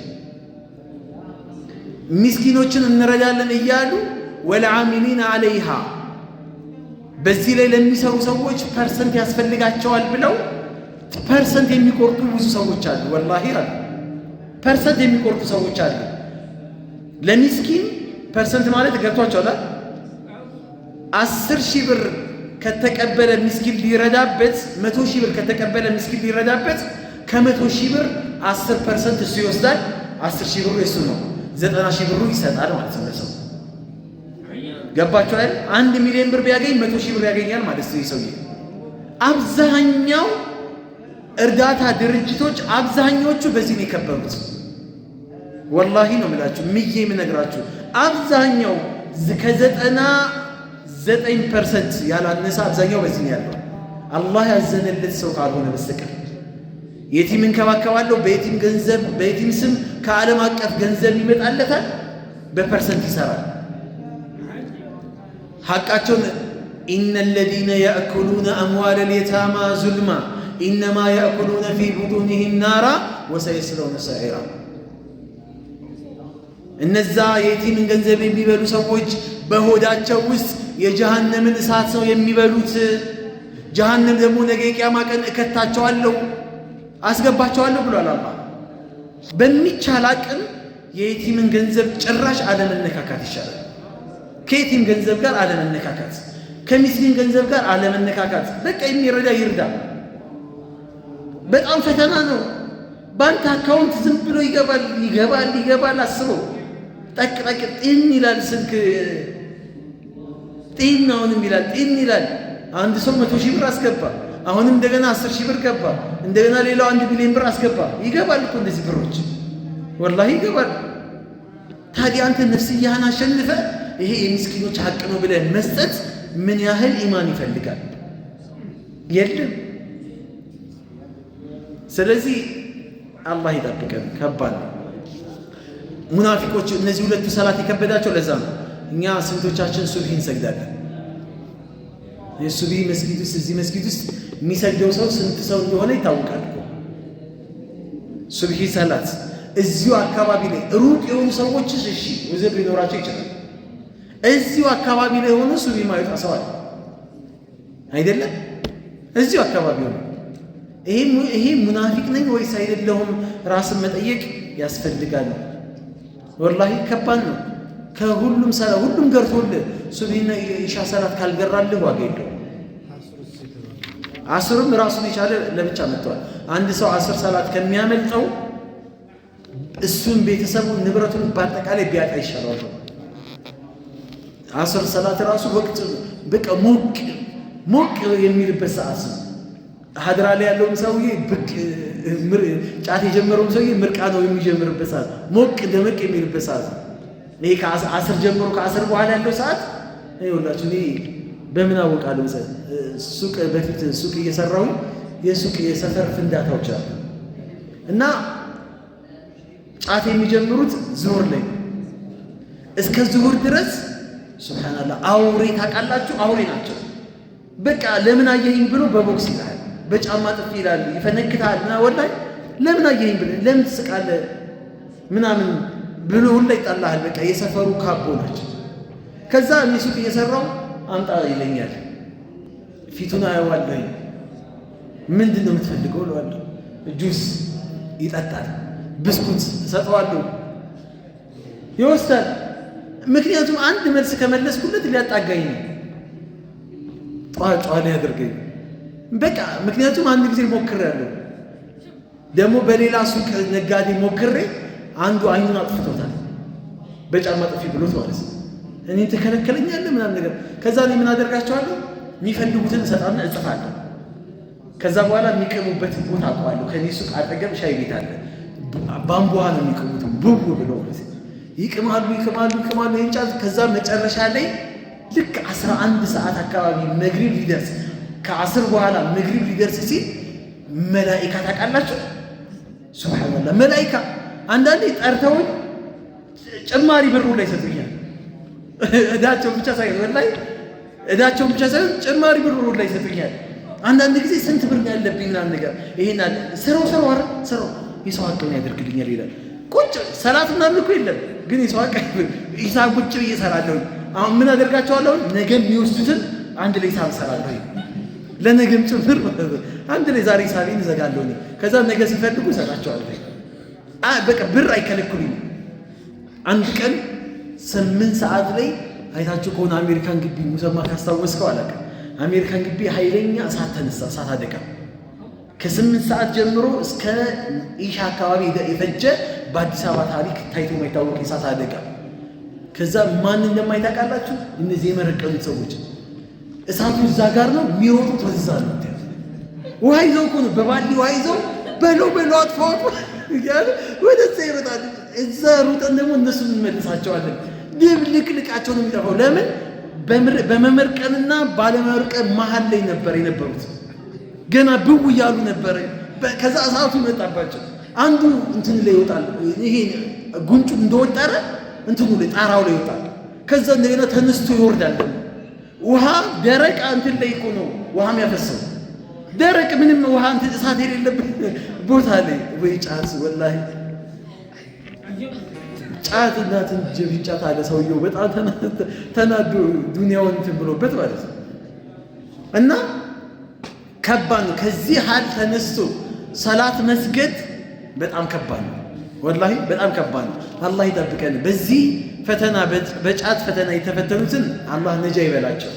ሚስኪኖችን እንረዳለን እያሉ ወልዓሚሊና አለይሃ በዚህ ላይ ለሚሰሩ ሰዎች ፐርሰንት ያስፈልጋቸዋል ብለው ፐርሰንት የሚቆርጡ ብዙ ሰዎች አሉ። ወላሂ አሉ ፐርሰንት የሚቆርጡ ሰዎች አሉ። ለሚስኪን ፐርሰንት ማለት ገብቷቸዋል። 10,000 ብር ከተቀበለ ምስኪን ሊረዳበት 100,000 ብር ከተቀበለ ምስኪን ሊረዳበት ከ100,000 ብር 10% እሱ ይወስዳል። 10,000 ብሩ የሱ ነው። 90,000 ብሩ ይሰጣል ማለት ነው ለሰው። ገባችሁ አይደል? 1 ሚሊዮን ብር ቢያገኝ 100,000 ብር ያገኛል ማለት ነው ይሰውዬ። አብዛኛው እርዳታ ድርጅቶች አብዛኞቹ በዚህ ነው የከበሩት። ወላሂ ነው የምላችሁ ምዬ የምነግራችሁ አብዛኛው ከ99% ያላነሰ አብዛኛው በዚህ ነው ያለው። አላህ ያዘነለት ሰው ካልሆነ በስተቀር የቲም እንከባከባለሁ በየቲም ገንዘብ በየቲም ስም ከዓለም አቀፍ ገንዘብ ይመጣለታል፣ በፐርሰንት ይሰራል። ሐቃቸውን ኢነ الذين يأكلون أموال اليتامى ظلما إنما يأكلون في بطونهم نارا وسيصلون سعيرا። እነዛ የቲምን ገንዘብ የሚበሉ ሰዎች በሆዳቸው ውስጥ የጀሃነምን እሳት ነው የሚበሉት። ጀሃነም ደግሞ ነገ የቂያማ ቀን እከታቸዋለሁ አስገባቸዋለሁ ብሏል አላህ። በሚቻል አቅም የየቲምን ገንዘብ ጭራሽ አለመነካካት ይሻላል። ከየቲም ገንዘብ ጋር አለመነካካት፣ ከሚስኪን ገንዘብ ጋር አለመነካካት። በቃ የሚረዳ ይርዳ። በጣም ፈተና ነው። ባንተ አካውንት ዝም ብሎ ይገባል። አስበው ጠቅ ጤን ይላል ስልክ ጤን አሁንም ይላል ጤን ይላል። አንድ ሰው 100,000 ብር አስገባ፣ አሁንም እንደገና 10,000 ብር ገባ፣ እንደገና ሌላው 1 ሚሊዮን ብር አስገባ። ይገባል እኮ እንደዚህ ብሮች ወላሂ ይገባል። ታዲያ አንተ ነፍስያህን አሸንፈ ይሄ የምስኪኖች ሐቅ ነው ብለህ መስጠት ምን ያህል ኢማን ይፈልጋል? የለም ስለዚህ አላህ ይጠብቀን። ከባድ ነው። ሙናፊቆች እነዚህ ሁለቱ ሰላት የከበዳቸው ለዛ ነው። እኛ ስንቶቻችን ሱብሂ እንሰግዳለን? የሱብሂ መስጊድ ውስጥ እዚህ መስጊድ ውስጥ የሚሰግደው ሰው ስንት ሰው እንደሆነ ይታወቃል እኮ። ሱብሂ ሰላት እዚሁ አካባቢ ላይ ሩቅ የሆኑ ሰዎች እሺ ውዝር ሊኖራቸው ይችላል። እዚሁ አካባቢ ላይ ሆኖ ሱብሂ ማየት አሰዋል አይደለም? እዚሁ አካባቢ ሆኖ ይሄ ሙናፊቅ ነኝ ወይስ አይደለሁም ራስን መጠየቅ ያስፈልጋል። ወላሂ ከባድ ነው። ከሁሉም ሰላት ሁሉም ገርቶልህ ሱብሂና ኢሻ ሰላት ካልገራልህ ዋጋ የለውም። አስርም ራሱን የቻለ ለብቻ መጥቷል። አንድ ሰው 10 ሰላት ከሚያመልጠው እሱን ቤተሰቡን ንብረቱን በአጠቃላይ ቢያጣ ይሻላል። 10 ሰላት ራሱ ወቅት በቃ ሞቅ የሚልበት ሰዓት ነው። ሀድራ ላይ ያለውን ሰውዬ ብቅ ጫት የጀመረውን ሰውዬ ምርቃ ነው የሚጀምርበት ሰዓት፣ ሞቅ ደመቅ የሚልበት ሰዓት ነው። ይሄ ከ10 ጀምሮ ከ10 በኋላ ያለው ሰዓት ይኸውላችሁ እኔ በምን አወቃለሁ? ሱቅ በፊት ሱቅ እየሰራሁ የሱቅ የሰፈር ፍንዳታዎች አሉ እና ጫት የሚጀምሩት ዙሁር ላይ እስከ ዙሁር ድረስ ሱብሃንአላህ። አውሬ ታውቃላችሁ? አውሬ ናቸው። በቃ ለምን አየኸኝ ብሎ በቦክስ ይላል፣ በጫማ ጥፊ ይላል፣ ይፈነክታል። እና ወላሂ ለምን አየኸኝ ብለህ ለምን ትስቃለህ ምናምን ብሎ ሁላ ይጣላሃል። በቃ የሰፈሩ ካቦ ናቸው። ከዛ እኔ ሱቅ እየሰራሁ አምጣ ይለኛል። ፊቱን አየዋለሁ። ምንድን ነው የምትፈልገው እለዋለሁ። ጁስ ይጠጣል፣ ብስኩት እሰጠዋለሁ፣ ይወስዳል። ምክንያቱም አንድ መልስ ከመለስኩለት ሊያጣጋኝ ነው፣ ጧ ሊያደርገኝ በቃ። ምክንያቱም አንድ ጊዜ ሞክሬያለሁ፣ ደግሞ በሌላ ሱቅ ነጋዴ ሞክሬ አንዱ አይኑን አጥፍቶታል፣ በጫማ ጥፊ ብሎት ማለት ነው። እኔ ተከለከለኛለህ ምናምን ነገር። ከዛ እኔ ምን አደርጋቸዋለሁ? የሚፈልጉትን እሰጣና እጽፋለሁ። ከዛ በኋላ የሚቀሙበት ቦታ አውቀዋለሁ። ከኔ ሱቅ አጠገብ ሻይ ቤት አለ። ባምቧ ነው የሚቀሙት፣ ቡቡ ብለው ይቅማሉ። ይህን ጫት። ከዛ መጨረሻ ላይ ልክ 11 ሰዓት አካባቢ መግሪብ ሊደርስ ከ10 በኋላ መግሪብ ሊደርስ ሲል መላኢካ ታውቃላችሁ? ሱብሃንአላህ መላኢካ አንዳንዴ ጠርተውኝ ጭማሪ ብሩ ላይ ይሰጡኛል። እዳቸውን ብቻ ሳይሆን ወላሂ እዳቸውን ብቻ ሳይሆን ጭማሪ ብሩ ላይ ይሰጡኛል። አንዳንድ ጊዜ ስንት ብር ያለብኝ ምናምን ነገር ይሄን አለ ስራው አረ ስራው የሰው ሀቅን ያደርግልኛል ይላል። ቁጭ ሰላት ምናምን እኮ የለም ግን የሰው ሀቅ ሂሳብ ቁጭ ብዬ እሰራለሁ። አሁን ምን አደርጋቸዋለሁ? ነገ የሚወስዱትን አንድ ላይ ሂሳብ እሰራለሁ። ለነገም ጭምር አንድ ላይ ዛሬ ሂሳቤን እዘጋለሁ። ከዛ ነገ ሲፈልጉ እሰጣቸዋለሁ። በቃ ብር አይከለክሉኝ። አንድ ቀን 8 ሰዓት ላይ አይታችሁ ከሆነ አሜሪካን ግቢ ሙሰማ ካስታወስከው አላውቅም። አሜሪካን ግቢ ኃይለኛ እሳት ተነሳ፣ እሳት አደጋ። ከ8 ሰዓት ጀምሮ እስከ ኢሻ አካባቢ የፈጀ በአዲስ አበባ ታሪክ ታይቶ የማይታወቅ የእሳት አደጋ። ከዛ ማን እንደማይታወቃላችሁ እነዚህ የመረቀኑት ሰዎች እሳቱ እዛ ጋር ነው የሚወጡት፣ ወደዛ ነው ውሃ ይዘው እኮ ነው በባሊ ውሃ ይዘው በለው አጥፋው እያለ ወደዛ ይሮጣሉ። እዛ ሩጠን ደግሞ እነሱን እንመልሳቸዋለን። ድብልቅልቃቸው ነው የሚጠፋው። ለምን? በመመርቀንና ባለመመርቀን መሀል ላይ ነበር የነበሩት። ገና ብው እያሉ ነበር። ከዛ እሳቱ መጣባቸው። አንዱ እንትን ላይ ይወጣል። ይሄ ጉንጩ እንደወጠረ እንትኑ ላይ ጣራው ላይ ይወጣል። ከዛ እንደገና ተነስቶ ይወርዳል። ውሃ ደረቅ እንትን ላይ እኮ ነው ውሃም ያፈሰው ደረቅ ምንም ውሃ እንትን እሳት የሌለበት ቦታ ላይ ወይ ጫት ወላሂ ጫት እናትን ጫት አለ ሰውየው በጣም ተናዶ ዱንያውን እንትን ብሎበት ማለት ነው። እና ከባድ ነው። ከዚህ ሀል ተነስቶ ሰላት መስገድ በጣም ከባድ ነው። ወላሂ በጣም ከባድ ነው። አላህ ይጠብቀን። በዚህ ፈተና በጫት ፈተና የተፈተኑትን አላህ ነጃ ይበላቸው።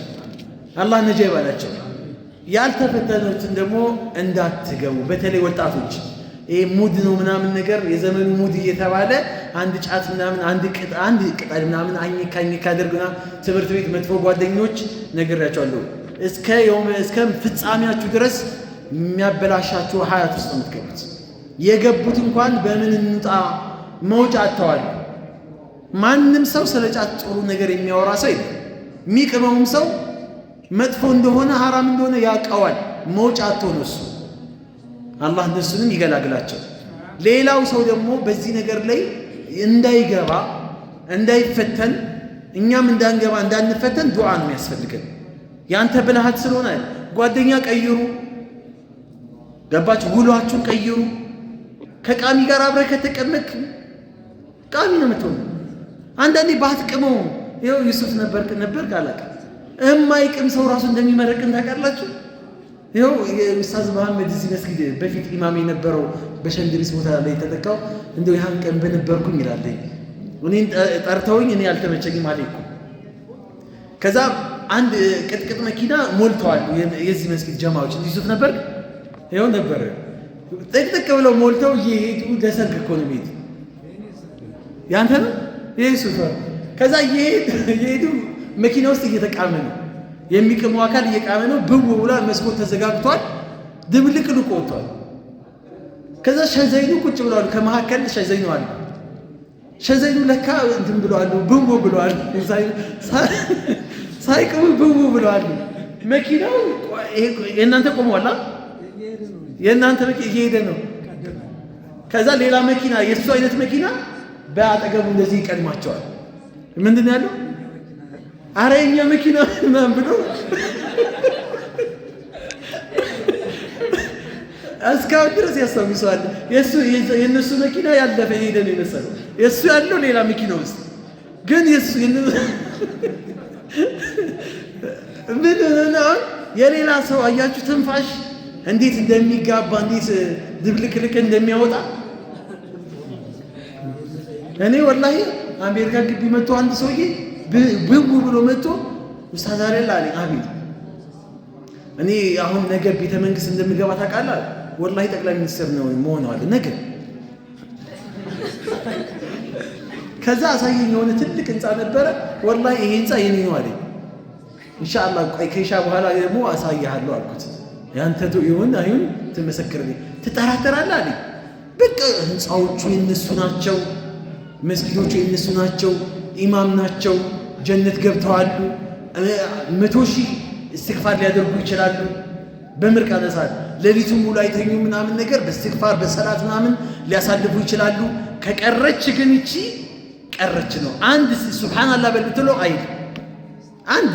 አላህ ነጃ ይበላቸው። ያልተፈተኑትን ደግሞ እንዳትገቡ። በተለይ ወጣቶች ይሄ ሙድ ነው ምናምን ነገር የዘመኑ ሙድ እየተባለ አንድ ጫት ምናምን አንድ ቅጠል ምናምን አኝካ አድርግና ትምህርት ቤት መጥፎ ጓደኞች ነግሬያቸዋለሁ። እስከ ፍጻሜያችሁ ድረስ የሚያበላሻችሁ ሀያት ውስጥ የምትገቡት የገቡት እንኳን በምን እንውጣ መውጫ አጥተዋል። ማንም ሰው ስለ ጫት ጥሩ ነገር የሚያወራ ሰው የለም። የሚቅመውም ሰው መጥፎ እንደሆነ ሐራም እንደሆነ ያውቀዋል። መውጫ አጥቶ ነው እሱ። አላህ እነሱንም ይገላግላቸው። ሌላው ሰው ደግሞ በዚህ ነገር ላይ እንዳይገባ እንዳይፈተን፣ እኛም እንዳንገባ እንዳንፈተን ዱዓ ነው የሚያስፈልገን። ያንተ ብልሃት ስለሆነ ጓደኛ ቀይሩ፣ ገባችሁ? ውሏችሁን ቀይሩ። ከቃሚ ጋር አብረህ ከተቀመጥክ ቃሚ ነው የምትሆነው። አንዳንዴ ባትቅመው ይኸው ዩሱፍ ነበር ካላቀ እማይቅም ሰው ራሱ እንደሚመረቅን ታውቃላችሁ። ይኸው የኡስታዝ መሐመድ እዚህ መስጊድ በፊት ኢማም የነበረው በሸንድሪስ ቦታ ላይ ተጠቃው እንደው ያን ቀን በነበርኩኝ ይላለኝ። እኔን ጠርተውኝ እኔ አልተመቸኝም አለኝ። ከዛ አንድ ቅጥቅጥ መኪና ሞልተዋል የዚህ መስጊድ ጀማዎች። ዩሱፍ ነበር ይኸው ነበር ጥቅጥቅ ብለው ሞልተው እየሄዱ ለሰርግ እኮ ነው የሚሄዱ። ያንተ ነው የዩሱፍ። ከዛ እየሄዱ መኪና ውስጥ እየተቃመ ነው የሚቅመው አካል እየቃመ ነው። ብው ብሏል፣ መስኮት ተዘጋግቷል፣ ድብልቅልቁ ወጥቷል። ከዛ ሸዘይኑ ቁጭ ብለዋል። ከመካከል ሸዘይኑ አለ። ሸዘይኑ ለካ እንትን ብለዋል፣ ብው ብለዋል። ሳይቅሙ ብው ብለዋል። መኪናው የእናንተ ቆመዋል፣ የእናንተ መኪና እየሄደ ነው። ከዛ ሌላ መኪና የእሱ አይነት መኪና በአጠገቡ እንደዚህ ይቀድማቸዋል። ምንድን ያለው አረ የኛ መኪና ምናምን ብሎ እስካሁን ድረስ ያስታውሰዋል። የእነሱ መኪና ያለፈ የሄደ ነው የመሰለው። የእሱ ያለው ሌላ መኪና ውስጥ ግን ምን የሌላ ሰው አያችሁ፣ ትንፋሽ እንዴት እንደሚጋባ እንዴት ድብልቅልቅ እንደሚያወጣ። እኔ ወላሂ አሜሪካ ግቢ መጥቶ አንድ ሰውዬ ብው ብሎ መጥቶ ኡስታዝ አለላ አለኝ። አቤት። እኔ አሁን ነገ ቤተ መንግስት እንደምገባ ታውቃለህ? ወላሂ ጠቅላይ ሚኒስትር ነው መሆነው አለ ነገ። ከዛ አሳየኝ፣ የሆነ ትልቅ ህንፃ ነበረ። ወላሂ ይሄ ህንፃ የኔ ነው አለኝ። ኢንሻአላህ ቆይ ከኢሻ በኋላ ደግሞ አሳያለሁ አልኩት። ያንተ ይሁን አይሁን ትመሰክርልኝ ትጠራጠራለህ አለኝ። በቃ ህንፃዎቹ የነሱ ናቸው፣ መስጊዶቹ የነሱ ናቸው፣ ኢማም ናቸው፣ ጀነት ገብተዋሉ። 100,000 እስትግፋር ሊያደርጉ ይችላሉ። በምርቃነ ሰዓት ሌሊቱን ሙሉ አይተኙ ምናምን ነገር በእስትግፋር በሰላት ምናምን ሊያሳልፉ ይችላሉ። ከቀረች ግን እቺ ቀረች ነው። አንድ ሱብሃንአላህ በልትለው አይል አንድ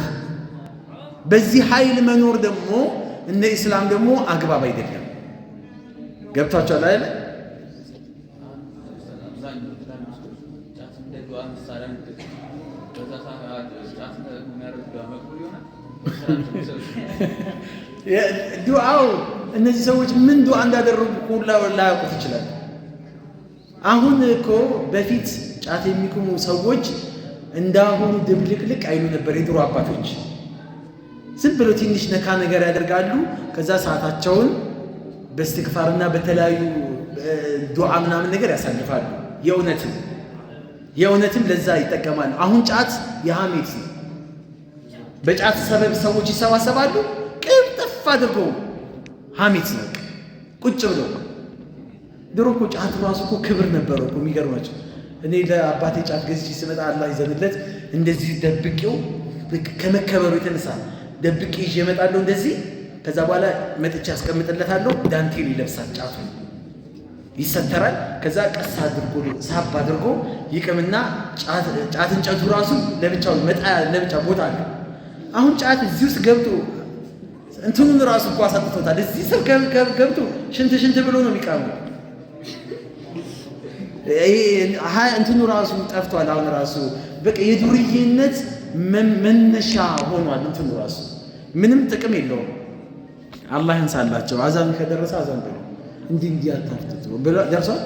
በዚህ ኃይል መኖር ደግሞ እንደ ኢስላም ደግሞ አግባብ አይደለም። ገብታችኋል አይደል? ዱዓው እነዚህ ሰዎች ምን ዱዓ እንዳደረጉ ሁላ ላያውቁት ይችላል። አሁን እኮ በፊት ጫት የሚቅሙ ሰዎች እንዳሁኑ ድብልቅልቅ አይሉ ነበር። የድሮ አባቶች ዝም ብለው ትንሽ ነካ ነገር ያደርጋሉ። ከዛ ሰዓታቸውን በእስትግፋርና በተለያዩ ዱዓ ምናምን ነገር ያሳልፋሉ። የእውነትም ለዛ ይጠቀማሉ። አሁን ጫት የሐሜት ነው። በጫት ሰበብ ሰዎች ይሰባሰባሉ። ቅርጥፍ አድርገው ሐሜት ነው ቁጭ ብለው። ድሮ እኮ ጫት ራሱ እኮ ክብር ነበረው እኮ። የሚገርማቸው እኔ ለአባቴ ጫት ገዝቼ ስመጣ አላህ ይዘንለት እንደዚህ ደብቄው ከመከበሩ የተነሳ ደብቄ ይዤ እመጣለሁ እንደዚህ። ከዛ በኋላ መጥቼ አስቀምጥለታለሁ። ዳንቴል ይለብሳል፣ ጫቱ ይሰተራል። ከዛ ቀስ አድርጎ ሳብ አድርጎ ይቅምና ጫት እንጨቱ ራሱ ለብቻው መጣያ ለብቻ ቦታ አለ። አሁን ጫት እዚህ ውስጥ ገብቶ እንትኑን ራሱ እኮ አሳጥቶታል። እዚህ ሰው ገብቶ ሽንት ብሎ ነው የሚቃመው። እንትኑ ራሱ ጠፍቷል። አሁን ራሱ በቃ የዱርዬነት መነሻ ሆኗል። እንትኑ ራሱ ምንም ጥቅም የለውም። አላህ ያንሳላቸው። አዛን ከደረሰ አዛን ብሎ እንዲህ አታፍጥጡ ብሎ ደርሷል።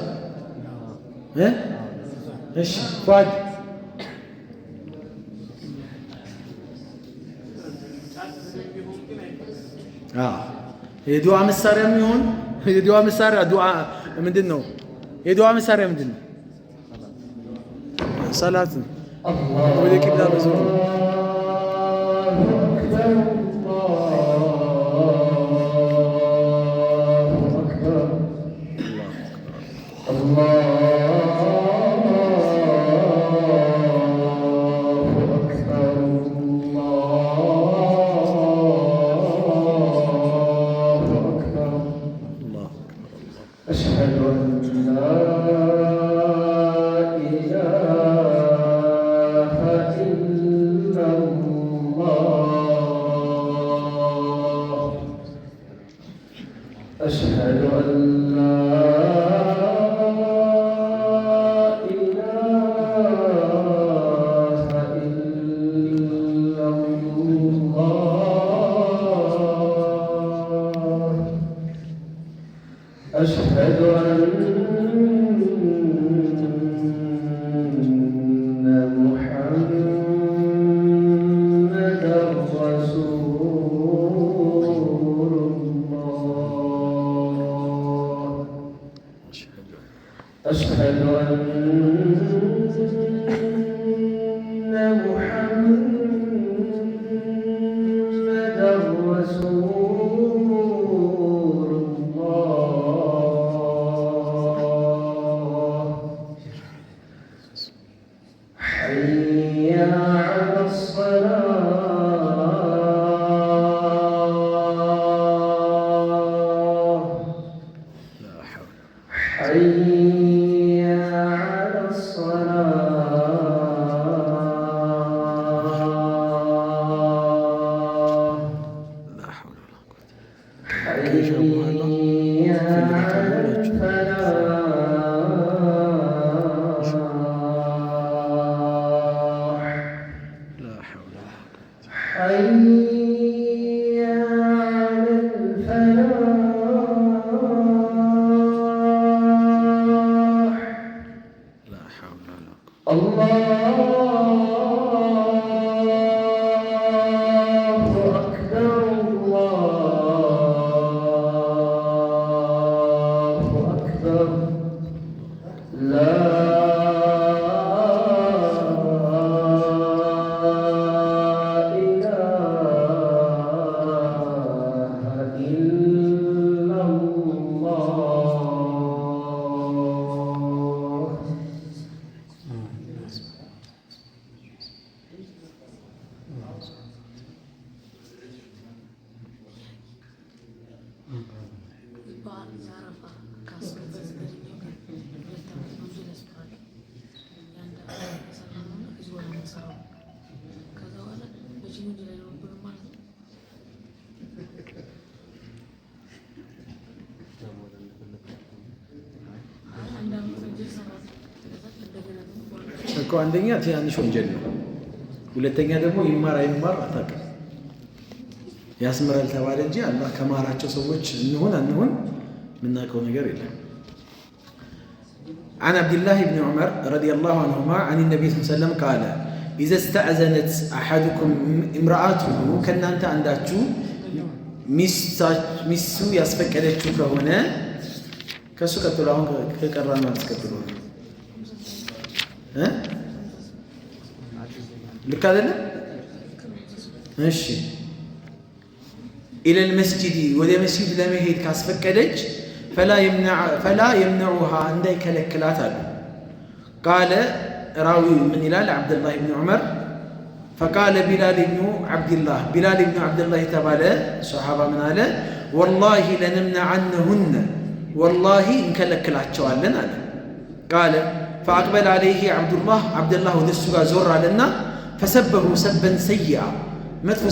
እሺ ፏድ የዱዓ መሳሪያ የሚሆን የዱዓ መሳሪያ ዱዓ ምንድን ነው? የዱዓ መሳሪያ ምንድን ነው? ሰላት ወደ ቂብላ መዞር ነው። أشهد أن لا إله إلا الله أشهد أن لا إله إلا الله أشهد أن محمدا رسول الله أشهد أن محمدا رسول الله حي على الصلاة حي على الصلاة حي على حي على الفلاح الله أكبر الله أكبر لا እኮ አንደኛ ትናንሽ ወንጀል ነው። ሁለተኛ ደግሞ ይማር አይማር አታውቅም። ያስምራል ተባለ እንጂ አላህ ከማራቸው ሰዎች እንሆን አንሆን የምናውቀው ነገር የለም። عن عبد الله بن عمر رضي الله عنهما عن النبي صلى الله عليه وسلم قال إذا استأذنت أحدكم امرأته كنا أنت عنداتشو ሚስቱ ያስፈቀደችው ከሆነ ከሱ ቀጥሎ አሁን ከቀራን ማለት ቀጥሎ ልክ አይደለም? እሺ إلى المسجد ወደ መስጂድ ለመሄድ ካስፈቀደች فلا يمنعها እንዳይከለክላት አሉ። قال راوي من ይላል عبد الله بن عمر فقال بلال بن عبد الله تبالى صحابة من آله والله لنمنعنهن والله انكلك العتشوالن آله قال فأقبل عليه عبد الله ودسوا زور علينا فسبه سبا سيئا مدفو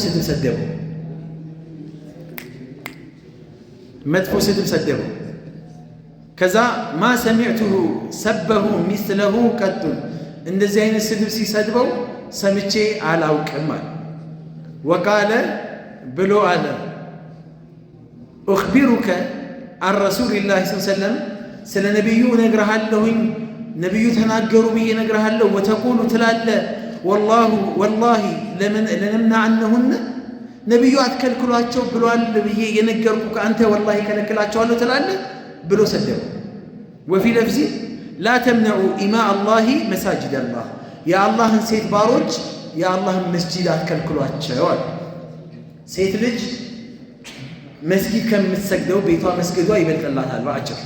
سدم سدبه كذا ما سمعته سبه مثله قد عند زين السدب سيسدبه ሰምቼ አላውቅም አለ። ወቃለ ብሎ አለ أخبرك عن رسول الله صلى الله عليه وسلم ስለ ነቢዩ እነግርሃለሁኝ ነቢዩ ተናገሩ ብዬ እነግርሃለሁ ወተቁሉ ትላለህ ወላሂ ለነምነዐነሁነ ነቢዩ አትከልክሏቸው ብሏል ብዬ የነገርኩህ አንተ ወላሂ ከለክላቸዋለሁ ትላለህ ብሎ ሰደበው። ወፊ ለፍዚ ላ ተምነዑ ኢማአ አላሂ መሳጅድ አላህ የአላህን ሴት ባሮች የአላህን መስጂድ አትከልክሏቸው አለ። ሴት ልጅ መስጊድ ከምትሰግደው ቤቷ መስገዷ ይበልጥላታል በአጭር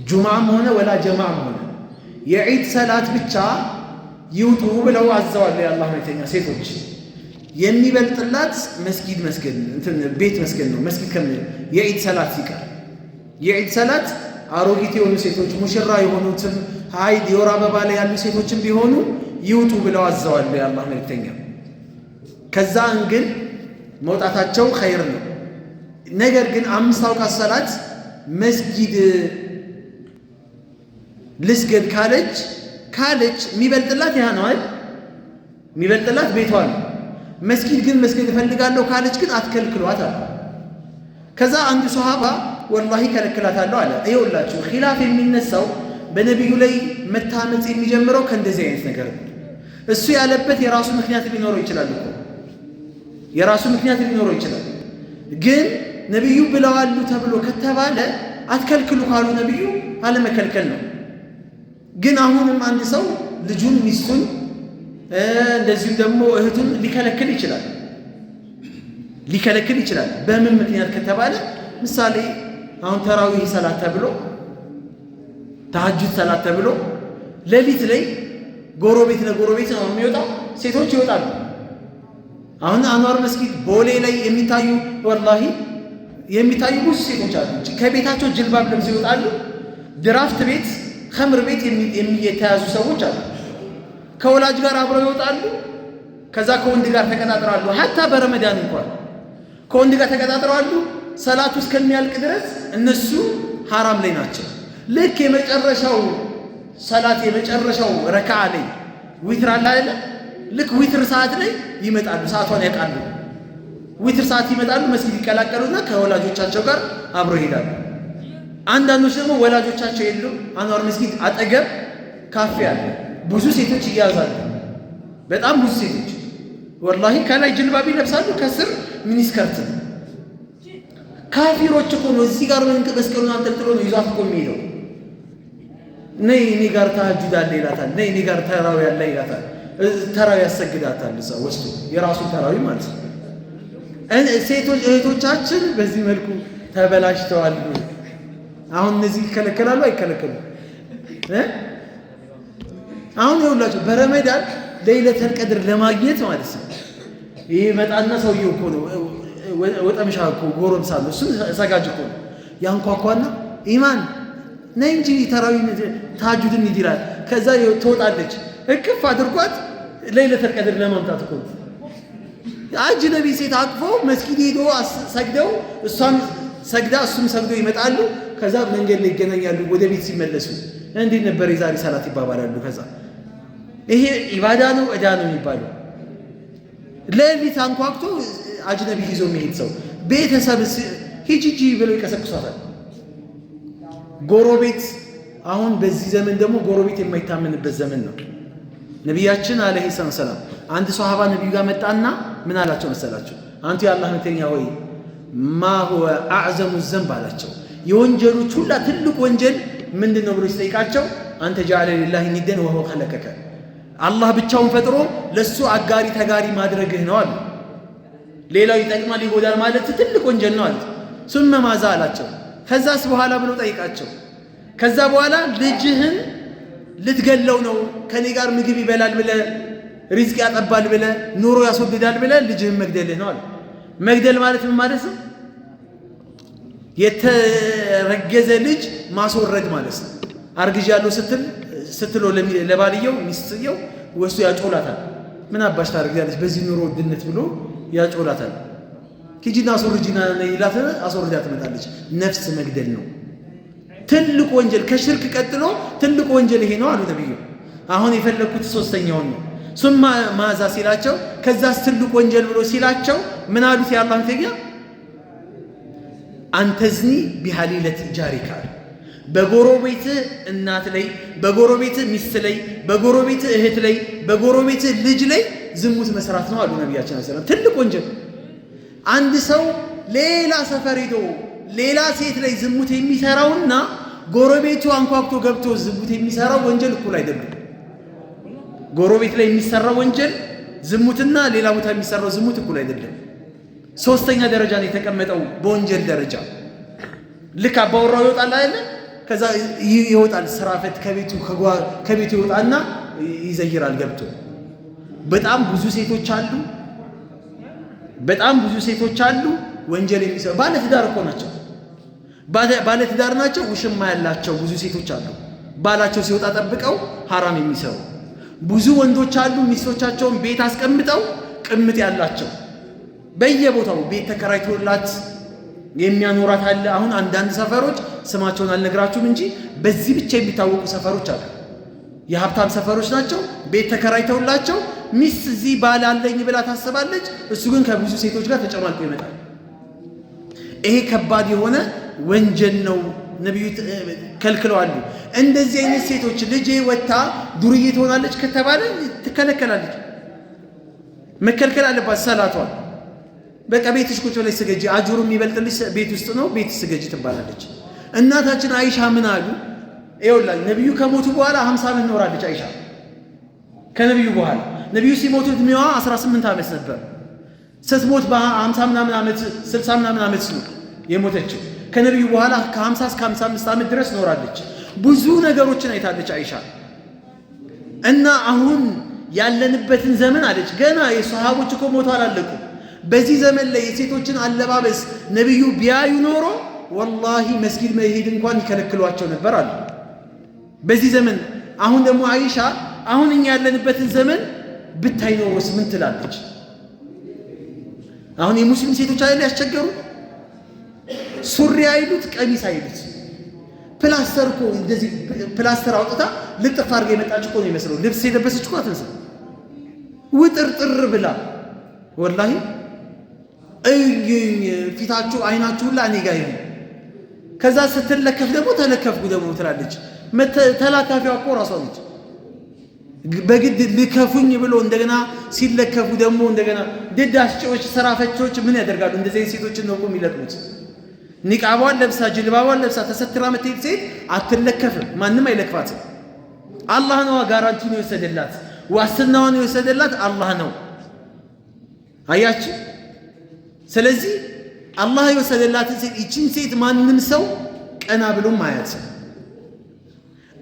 ጁምዓም ሆነ ወላ ጀማዓም ሆነ የዒድ ሰላት ብቻ ይውጡ ብለው አዘዋል የአላህ መልእክተኛ። ሴቶች የሚበልጥላት መስጊድ መስገድ ቤት መስገድ ነው። መስጊድ የዒድ ሰላት ሲቀር የዒድ ሰላት አሮጊት የሆኑ ሴቶች ሙሽራ የሆኑትም ሀይድ የወር አበባ ላይ ያሉ ሴቶችም ቢሆኑ ይውጡ ብለው አዘዋል የአላህ መልእክተኛ። ከዛ ግን መውጣታቸው ኸይር ነው። ነገር ግን 5 አውቃት ሰላት መስጊድ ልስገድ ካለች የሚበልጥላት ያ ነው አይደል? የሚበልጥላት ቤቷ ነው። መስጊድ ግን መስጊድ እፈልጋለሁ ካለች ግን አትከልክሏት አለ። ከዛ አንዱ ሶሃባ ወላሂ ከለክላታለሁ አለ። ይኸውላችሁ ኺላፍ የሚነሳው በነቢዩ ላይ መታመጽ የሚጀምረው ከእንደዚህ አይነት ነገር ነው። እሱ ያለበት የራሱ ምክንያት ሊኖረው ይችላል እኮ የራሱ ምክንያት ሊኖረው ይችላል። ግን ነቢዩ ብለዋሉ ተብሎ ከተባለ አትከልክሉ ካሉ ነቢዩ አለመከልከል ነው። ግን አሁንም አንድ ሰው ልጁን፣ ሚስቱን እንደዚሁም ደግሞ እህቱን ሊከለክል ይችላል። በምን ምክንያት ከተባለ ምሳሌ አሁን ተራዊህ ሰላት ተብሎ ተሐጁድ ሰላት ተብሎ ሌሊት ላይ ጎረቤት ለጎረቤት ነው የሚወጣው፣ ሴቶች ይወጣሉ። አሁን አንዋር መስጊድ ቦሌ ላይ ወላሂ የሚታዩ ብዙ ሴቶች አሉ። ከቤታቸው ጅልባብ ለብሰው ይወጣሉ። ድራፍት ቤት፣ ኸምር ቤት የተያዙ ሰዎች አሉ። ከወላጅ ጋር አብረው ይወጣሉ። ከዛ ከወንድ ጋር ተቀጣጥራሉ። ሀታ በረመዳን እንኳን ከወንድ ጋር ተቀጣጥረዋሉ። ሰላቱ እስከሚያልቅ ድረስ እነሱ ሐራም ላይ ናቸው። ልክ የመጨረሻው ሰላት የመጨረሻው ረካዓ ላይ ዊትር አለ አይደል? ልክ ዊትር ሰዓት ላይ ይመጣሉ። ሰዓቷን ያውቃሉ። ዊትር ሰዓት ይመጣሉ። መስጊድ ይቀላቀሉና ከወላጆቻቸው ጋር አብረው ይሄዳሉ። አንዳንዶች ደግሞ ወላጆቻቸው የሉም። አንዋር መስጊድ አጠገብ ካፌ አለ። ብዙ ሴቶች ይያዛሉ። በጣም ብዙ ሴቶች ወላሂ ከላይ ጅልባብ ይለብሳሉ፣ ከስር ሚኒስከርት። ካፊሮች እኮ ነው። እዚህ ጋር መስቀሉን አንጠልጥሎ ነው ይዟት እኮ የሚሄደው። ነይ እኔ ጋር ተሐጁድ አለ ይላታል። ነይ እኔ ጋር ተራዊ አለ ይላታል። ተራዊ ያሰግዳታል። እዛ ወስዶ የራሱን ተራዊ ማለት ነው። ሴቶች እህቶቻችን በዚህ መልኩ ተበላሽተዋል። አሁን እነዚህ ይከለከላሉ አይከለከሉ? አሁን ይኸውላችሁ በረመዳን ለይለተል ቀድር ለማግኘት ማለት ነው። ይሄ መጣና ሰውየው እኮ ነው ወጠምሻ እኮ ጎረምሳ ነው። እሱ ሰጋጅ እኮ ነው። ያንኳኳና ኢማን ነይ እንጂ ተራዊ ተሐጁድን ይላል። ከዛ ትወጣለች። እቅፍ አድርጓት ለይለተል ቀድር ለማምጣት እኮ አጅነቢ ሴት አቅፎ መስጊድ ሄዶ ሰግደው እሷም ሰግዳ እሱም ሰግዶ ይመጣሉ። ከዛ መንገድ ላይ ይገናኛሉ። ወደ ቤት ሲመለሱ እንዴት ነበር የዛሬ ሰላት ይባባላሉ። ከዛ ይሄ ኢባዳ ነው እዳ ነው የሚባለው። ሌሊት አንኳኩቶ አጅነቢ ይዞ የሚሄድ ሰው ቤተሰብ ሂጂ ብለው ይቀሰቅሷታል። ጎረቤት አሁን በዚህ ዘመን ደግሞ ጎረቤት የማይታመንበት ዘመን ነው። ነቢያችን አለይሂ ሰላም አንድ ሷሃባ ነቢዩ ጋር መጣና ምን አላቸው መሰላቸው? አንቱ የአላህ መልእክተኛ ሆይ ማ ሁወ አዕዘሙ ዘንብ አላቸው። የወንጀሎች ሁላ ትልቅ ወንጀል ምንድን ነው ብሎ ሲጠይቃቸው አንተ ጀዐለ ሊላሂ ኒደን ወሁወ ኸለቀከ፣ አላህ ብቻውን ፈጥሮ ለሱ አጋሪ ተጋሪ ማድረግህ ነው አሉ። ሌላው ይጠቅማል ይጎዳል ማለት ትልቅ ወንጀል ነው አሉት። ሱመ ማዛ አላቸው። ከዛስ በኋላ ብሎ ጠይቃቸው። ከዛ በኋላ ልጅህን ልትገለው ነው ከኔ ጋር ምግብ ይበላል ብለ ሪዝቅ ያጠባል ብለ ኑሮ ያስወግዳል ብለ ልጅህን መግደልህ ነው አለ። መግደል ማለት ምን ማለት ነው? የተረገዘ ልጅ ማስወረድ ማለት ነው። አርግዣለሁ ስትሎ ለባልየው ሚስትየው ወስዶ ያጮላታል። ምን አባሽ ታርግያለች በዚህ ኑሮ ውድነት ብሎ ያጮላታል። ሂጂና አስወርጂና ይላት አስወርዳ ትመጣለች። ነፍስ መግደል ነው ትልቁ ወንጀል። ከሽርክ ቀጥሎ ትልቁ ወንጀል ይሄ ነው አሉ ነብዩ። አሁን የፈለኩት ሶስተኛውን ነው። ሱማ ማዛ ሲላቸው ከዛስ ትልቁ ወንጀል ብሎ ሲላቸው ምን አሉት? የአላህ መልእክተኛ አንተዝኒ ቢሐሊለት ጃሪካ፣ በጎረቤት እናት ላይ፣ በጎረቤት ሚስት ላይ፣ በጎረቤት እህት ላይ፣ በጎረቤት ልጅ ላይ ዝሙት መስራት ነው አሉ ነቢያችን ሰለላሁ ዐለይሂ ወሰለም። ትልቅ ወንጀል። አንድ ሰው ሌላ ሰፈር ሄዶ ሌላ ሴት ላይ ዝሙት የሚሰራውና ጎረቤቱ አንኳኩቶ ገብቶ ዝሙት የሚሰራው ወንጀል እኩል አይደለም። ጎረቤት ላይ የሚሰራው ወንጀል ዝሙትና ሌላ ቦታ የሚሰራው ዝሙት እኩል አይደለም። ሶስተኛ ደረጃ ነው የተቀመጠው በወንጀል ደረጃ። ልክ አባወራው ይወጣል አይደል? ከዛ ይወጣል ስራፈት ከቤቱ ይወጣና ይዘይራል ገብቶ። በጣም ብዙ ሴቶች አሉ ወንጀል የሚሰሩ ባለ ትዳር እኮ ናቸው። ባለ ትዳር ናቸው፣ ውሽማ ያላቸው ብዙ ሴቶች አሉ። ባላቸው ሲወጣ ጠብቀው ሐራም የሚሰሩ ብዙ ወንዶች አሉ። ሚስቶቻቸውን ቤት አስቀምጠው ቅምጥ ያላቸው በየቦታው ቤት ተከራይቶላት የሚያኖራት አለ። አሁን አንዳንድ ሰፈሮች ስማቸውን አልነግራችሁም እንጂ በዚህ ብቻ የሚታወቁ ሰፈሮች አሉ። የሀብታም ሰፈሮች ናቸው። ቤት ተከራይተውላቸው ሚስት እዚህ ባል አለኝ ብላ ታስባለች። እሱ ግን ከብዙ ሴቶች ጋር ተጨማልቆ ይመጣል። ይሄ ከባድ የሆነ ወንጀል ነው። ነብዩ ከልክለዋል። እንደዚህ አይነት ሴቶች ልጄ ወጣ ዱርዬ ትሆናለች ከተባለ ትከለከላለች። መከልከል አለባት። ሰላቷን በቃ ቤትሽ ቁጭ ብለሽ ስገጂ፣ አጅሩ የሚበልጥልሽ ቤት ውስጥ ነው፣ ቤት ስገጂ ትባላለች። እናታችን አይሻ ምን አሉ? ይኸውልህ ነብዩ ከሞቱ በኋላ 50 ዓመት ኖራለች አይሻ። ከነብዩ በኋላ ነብዩ ሲሞቱ እድሜዋ 18 ዓመት ነበር። ስትሞት በ50 ምናምን ዓመት 60 ምናምን ዓመት ነው የሞተችው። ከነብዩ በኋላ ከ50 እስከ 55 ዓመት ድረስ ኖራለች። ብዙ ነገሮችን አይታለች አይሻ። እና አሁን ያለንበትን ዘመን አለች ገና የሰሃቦች እኮ ሞቱ አላለቁ። በዚህ ዘመን ላይ የሴቶችን አለባበስ ነብዩ ቢያዩ ኖሮ ወላሂ መስጊድ መሄድ እንኳን ይከለክሏቸው ነበር አሉ። በዚህ ዘመን አሁን ደግሞ አይሻ አሁን እኛ ያለንበትን ዘመን ብታይ ኖሮስ ምን ትላለች? አሁን የሙስሊም ሴቶች አይደል ያስቸገሩ? ሱሪ አይሉት ቀሚስ አይሉት ፕላስተር እኮ እንደዚህ ፕላስተር አውጥታ ልጥፍ አድርጋ የመጣች እኮ ነው የሚመስለው። ልብስ የለበሰች እኮ አትመስል። ውጥርጥር ብላ ወላሂ ፊታችሁ አይናችሁ ሁላ እኔ ጋር ይሁን። ከዛ ስትለከፍ ደግሞ ተለከፍኩ ደግሞ ትላለች። ተላካፊዋ እኮ ራሷ ነች። በግድ ልከፉኝ ብሎ እንደገና ሲለከፉ ደግሞ እንደገና ድድ አስጪዎች፣ ስራ ፈቾች ምን ያደርጋሉ? እንደዚህ ሴቶችን ነው የሚለቅሙት። ኒቃቧን ለብሳ ጅልባቧን ለብሳ ተሰትራ የምትሄድ ሴት አትለከፍም። ማንም አይለክፋትም። አላህ ነው ጋራንቲውን የወሰደላት፣ ዋስትናውን የወሰደላት አላህ ነው። አያችሁ። ስለዚህ አላህ የወሰደላትን ሴት ይችን ሴት ማንም ሰው ቀና ብሎም አያትም።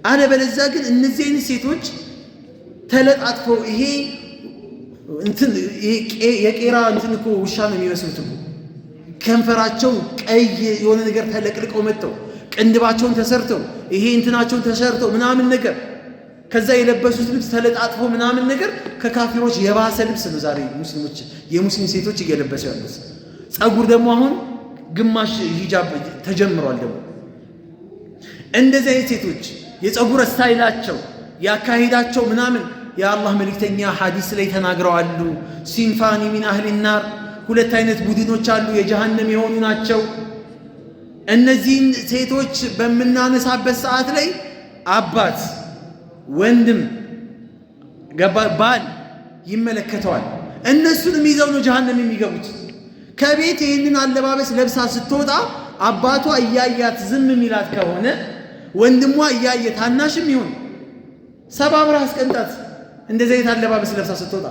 አለበለዚያ ግን እነዚህ አይነት ሴቶች ተለጣጥፈው ይሄ የቄራ እንትን እኮ ውሻ ነው የሚመስሉት እኮ ከንፈራቸው ቀይ የሆነ ነገር ተለቅልቀው መጥተው ቅንድባቸውን ተሰርተው ይሄ እንትናቸውን ተሰርተው ምናምን ነገር ከዛ የለበሱት ልብስ ተለጣጥፎ ምናምን ነገር ከካፊሮች የባሰ ልብስ ነው ዛሬ ሙስሊሞች የሙስሊም ሴቶች እየለበሱ ያሉት። ጸጉር ደግሞ አሁን ግማሽ ሂጃብ ተጀምሯል። ደግሞ እንደዚህ አይነት ሴቶች የጸጉር ስታይላቸው ያካሂዳቸው ምናምን የአላህ መልእክተኛ ሐዲስ ላይ ተናግረዋሉ። ሲንፋኒ ሚን አህሊ ናር፣ ሁለት አይነት ቡድኖች አሉ የጀሃነም የሆኑ ናቸው። እነዚህን ሴቶች በምናነሳበት ሰዓት ላይ አባት፣ ወንድም፣ ባል ይመለከተዋል። እነሱንም ይዘው ነው ጀሃነም የሚገቡት። ከቤት ይህንን አለባበስ ለብሳ ስትወጣ አባቷ እያያት ዝም የሚላት ከሆነ ወንድሟ እያየ ታናሽም ይሁን ሰባብራ አስቀንጣት እንደዚህ አይነት አለባበስ ለብሳ ስትወጣ።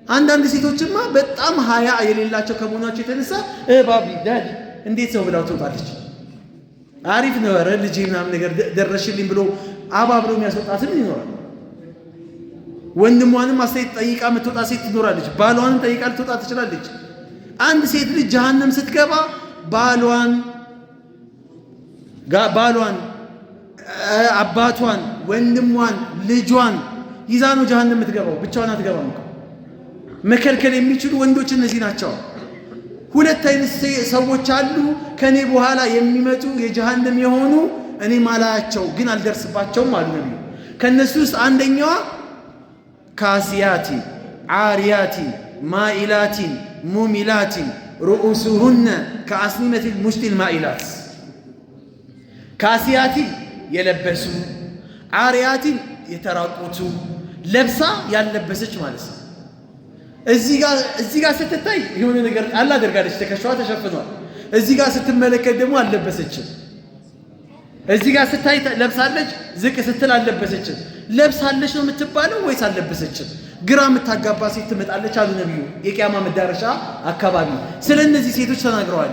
አንዳንድ ሴቶችማ በጣም ሀያ የሌላቸው ከመሆናቸው የተነሳ ባቢ ዳድ እንዴት ሰው ብላው ትወጣለች። አሪፍ ነው ኧረ ልጄ ምናምን ነገር ደረሽልኝ ብሎ አባብሎ የሚያስወጣትም ይኖራል። ወንድሟንም አስተያየት ጠይቃ የምትወጣ ሴት ትኖራለች። ባሏንም ጠይቃ ልትወጣ ትችላለች። አንድ ሴት ልጅ ጀሃነም ስትገባ ባሏን፣ አባቷን፣ ወንድሟን፣ ልጇን ይዛ ነው ጀሃነም የምትገባው። ብቻዋን አትገባም። መከልከል የሚችሉ ወንዶች እነዚህ ናቸው። ሁለት አይነት ሰዎች አሉ ከኔ በኋላ የሚመጡ የጀሃነም የሆኑ እኔ ማላያቸው ግን አልደርስባቸውም አሉ ነብዩ። ከነሱ ውስጥ አንደኛዋ ካሲያቲን ዓሪያቲን ማኢላቲን ሙሚላቲን ሩኡሱሁነ ከአስኒመቲል ሙሽጢል ማኢላት። ካሲያቲን የለበሱ፣ ዓሪያቲን የተራቆቱ ለብሳ ያለበሰች ማለት ነው። እዚህ ጋር ስትታይ የሆነ ነገር አላደርጋለች፣ ተከሻዋ ተሸፍኗል። እዚህ ጋር ስትመለከት ደግሞ አልለበሰችም። እዚህ ጋር ስታይ ለብሳለች፣ ዝቅ ስትል አልለበሰችም። ለብሳለች ነው የምትባለው ወይስ አልለበሰችም? ግራ የምታጋባ ሴት ትመጣለች አሉ ነብዩ። የቂያማ መዳረሻ አካባቢ ስለ እነዚህ ሴቶች ተናግረዋል።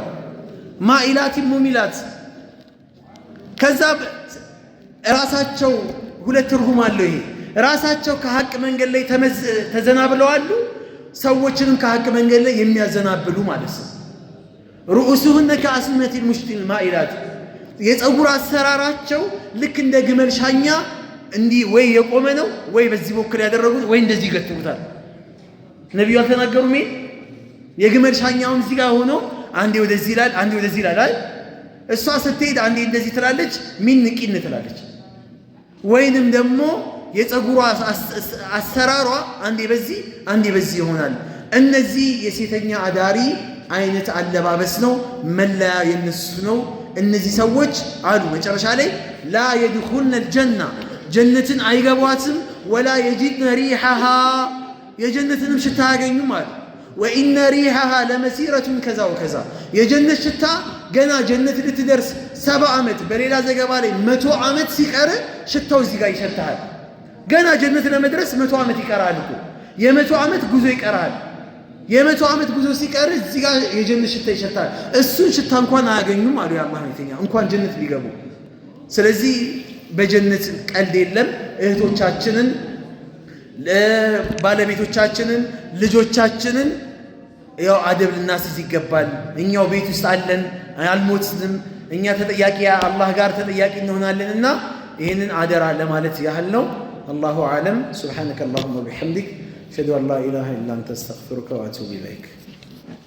ማኢላት ሙሚላት። ከዛ ራሳቸው ሁለት ትርጉም አለው ይሄ። ራሳቸው ከሐቅ መንገድ ላይ ተዘናብለዋሉ፣ ሰዎችንም ከሐቅ መንገድ ላይ የሚያዘናብሉ ማለት ነው። رؤوسهن كأسنمة المشط المائلات የፀጉር አሰራራቸው ልክ እንደ ግመል ሻኛ እንዲህ ወይ የቆመ ነው ወይ በዚህ በኩል ያደረጉት ወይ እንደዚህ ይገትሩታል። ነብዩ አልተናገሩም? የግመል ሻኛውን እዚህ ጋር ሆኖ አንዴ ወደዚህ ይላል አንዴ ወደዚህ ይላል። እሷ ስትሄድ አንዴ እንደዚህ ትላለች ሚን ንቂን ትላለች። ወይንም ደግሞ የፀጉሯ አሰራሯ አንዴ በዚህ ይሆናል። እነዚህ የሴተኛ አዳሪ አይነት አለባበስ ነው፣ መለያ የነሱ ነው። እነዚህ ሰዎች አሉ መጨረሻ ላይ ላ የድኹልነ الجنة ጀነትን አይገቧትም። ወላ የጂድነ ሪሐሃ የጀነትንም ሽታ አያገኙም አሉ። ወኢነ ሪሐሃ ለመሲረቱን ከዛ ወከዛ የጀነት ሽታ ገና ጀነት ልትደርስ 70 ዓመት በሌላ ዘገባ ላይ 100 ዓመት ሲቀር ሽታው እዚህ ጋር ይሸታል። ገና ጀነት ለመድረስ 100 ዓመት ይቀራል እኮ የ100 ዓመት ጉዞ ይቀራል። የ100 ዓመት ጉዞ ሲቀር እዚህ ጋር የጀነት ሽታ ይሸታል። እሱን ሽታ እንኳን አያገኙም አሉ የአላህ መልእክተኛ እንኳን ጀነት ሊገቡ። ስለዚህ በጀነት ቀልድ የለም። እህቶቻችንን ባለቤቶቻችንን ልጆቻችንን ያው አደብ ልናስይዝ ይገባል። እኛው ቤት ውስጥ አለን አልሞትንም። እኛ ተጠያቂ አላህ ጋር ተጠያቂ እንሆናለንና ይሄንን አደራ ለማለት ያህል ነው። አላሁ አለም። ሱብሃነከ አላሁመ ወቢሐምዲክ አሽሀዱ አን ላ ኢላሃ ኢላ አንተ አስተግፊሩከ ወአቱቡ ኢለይክ።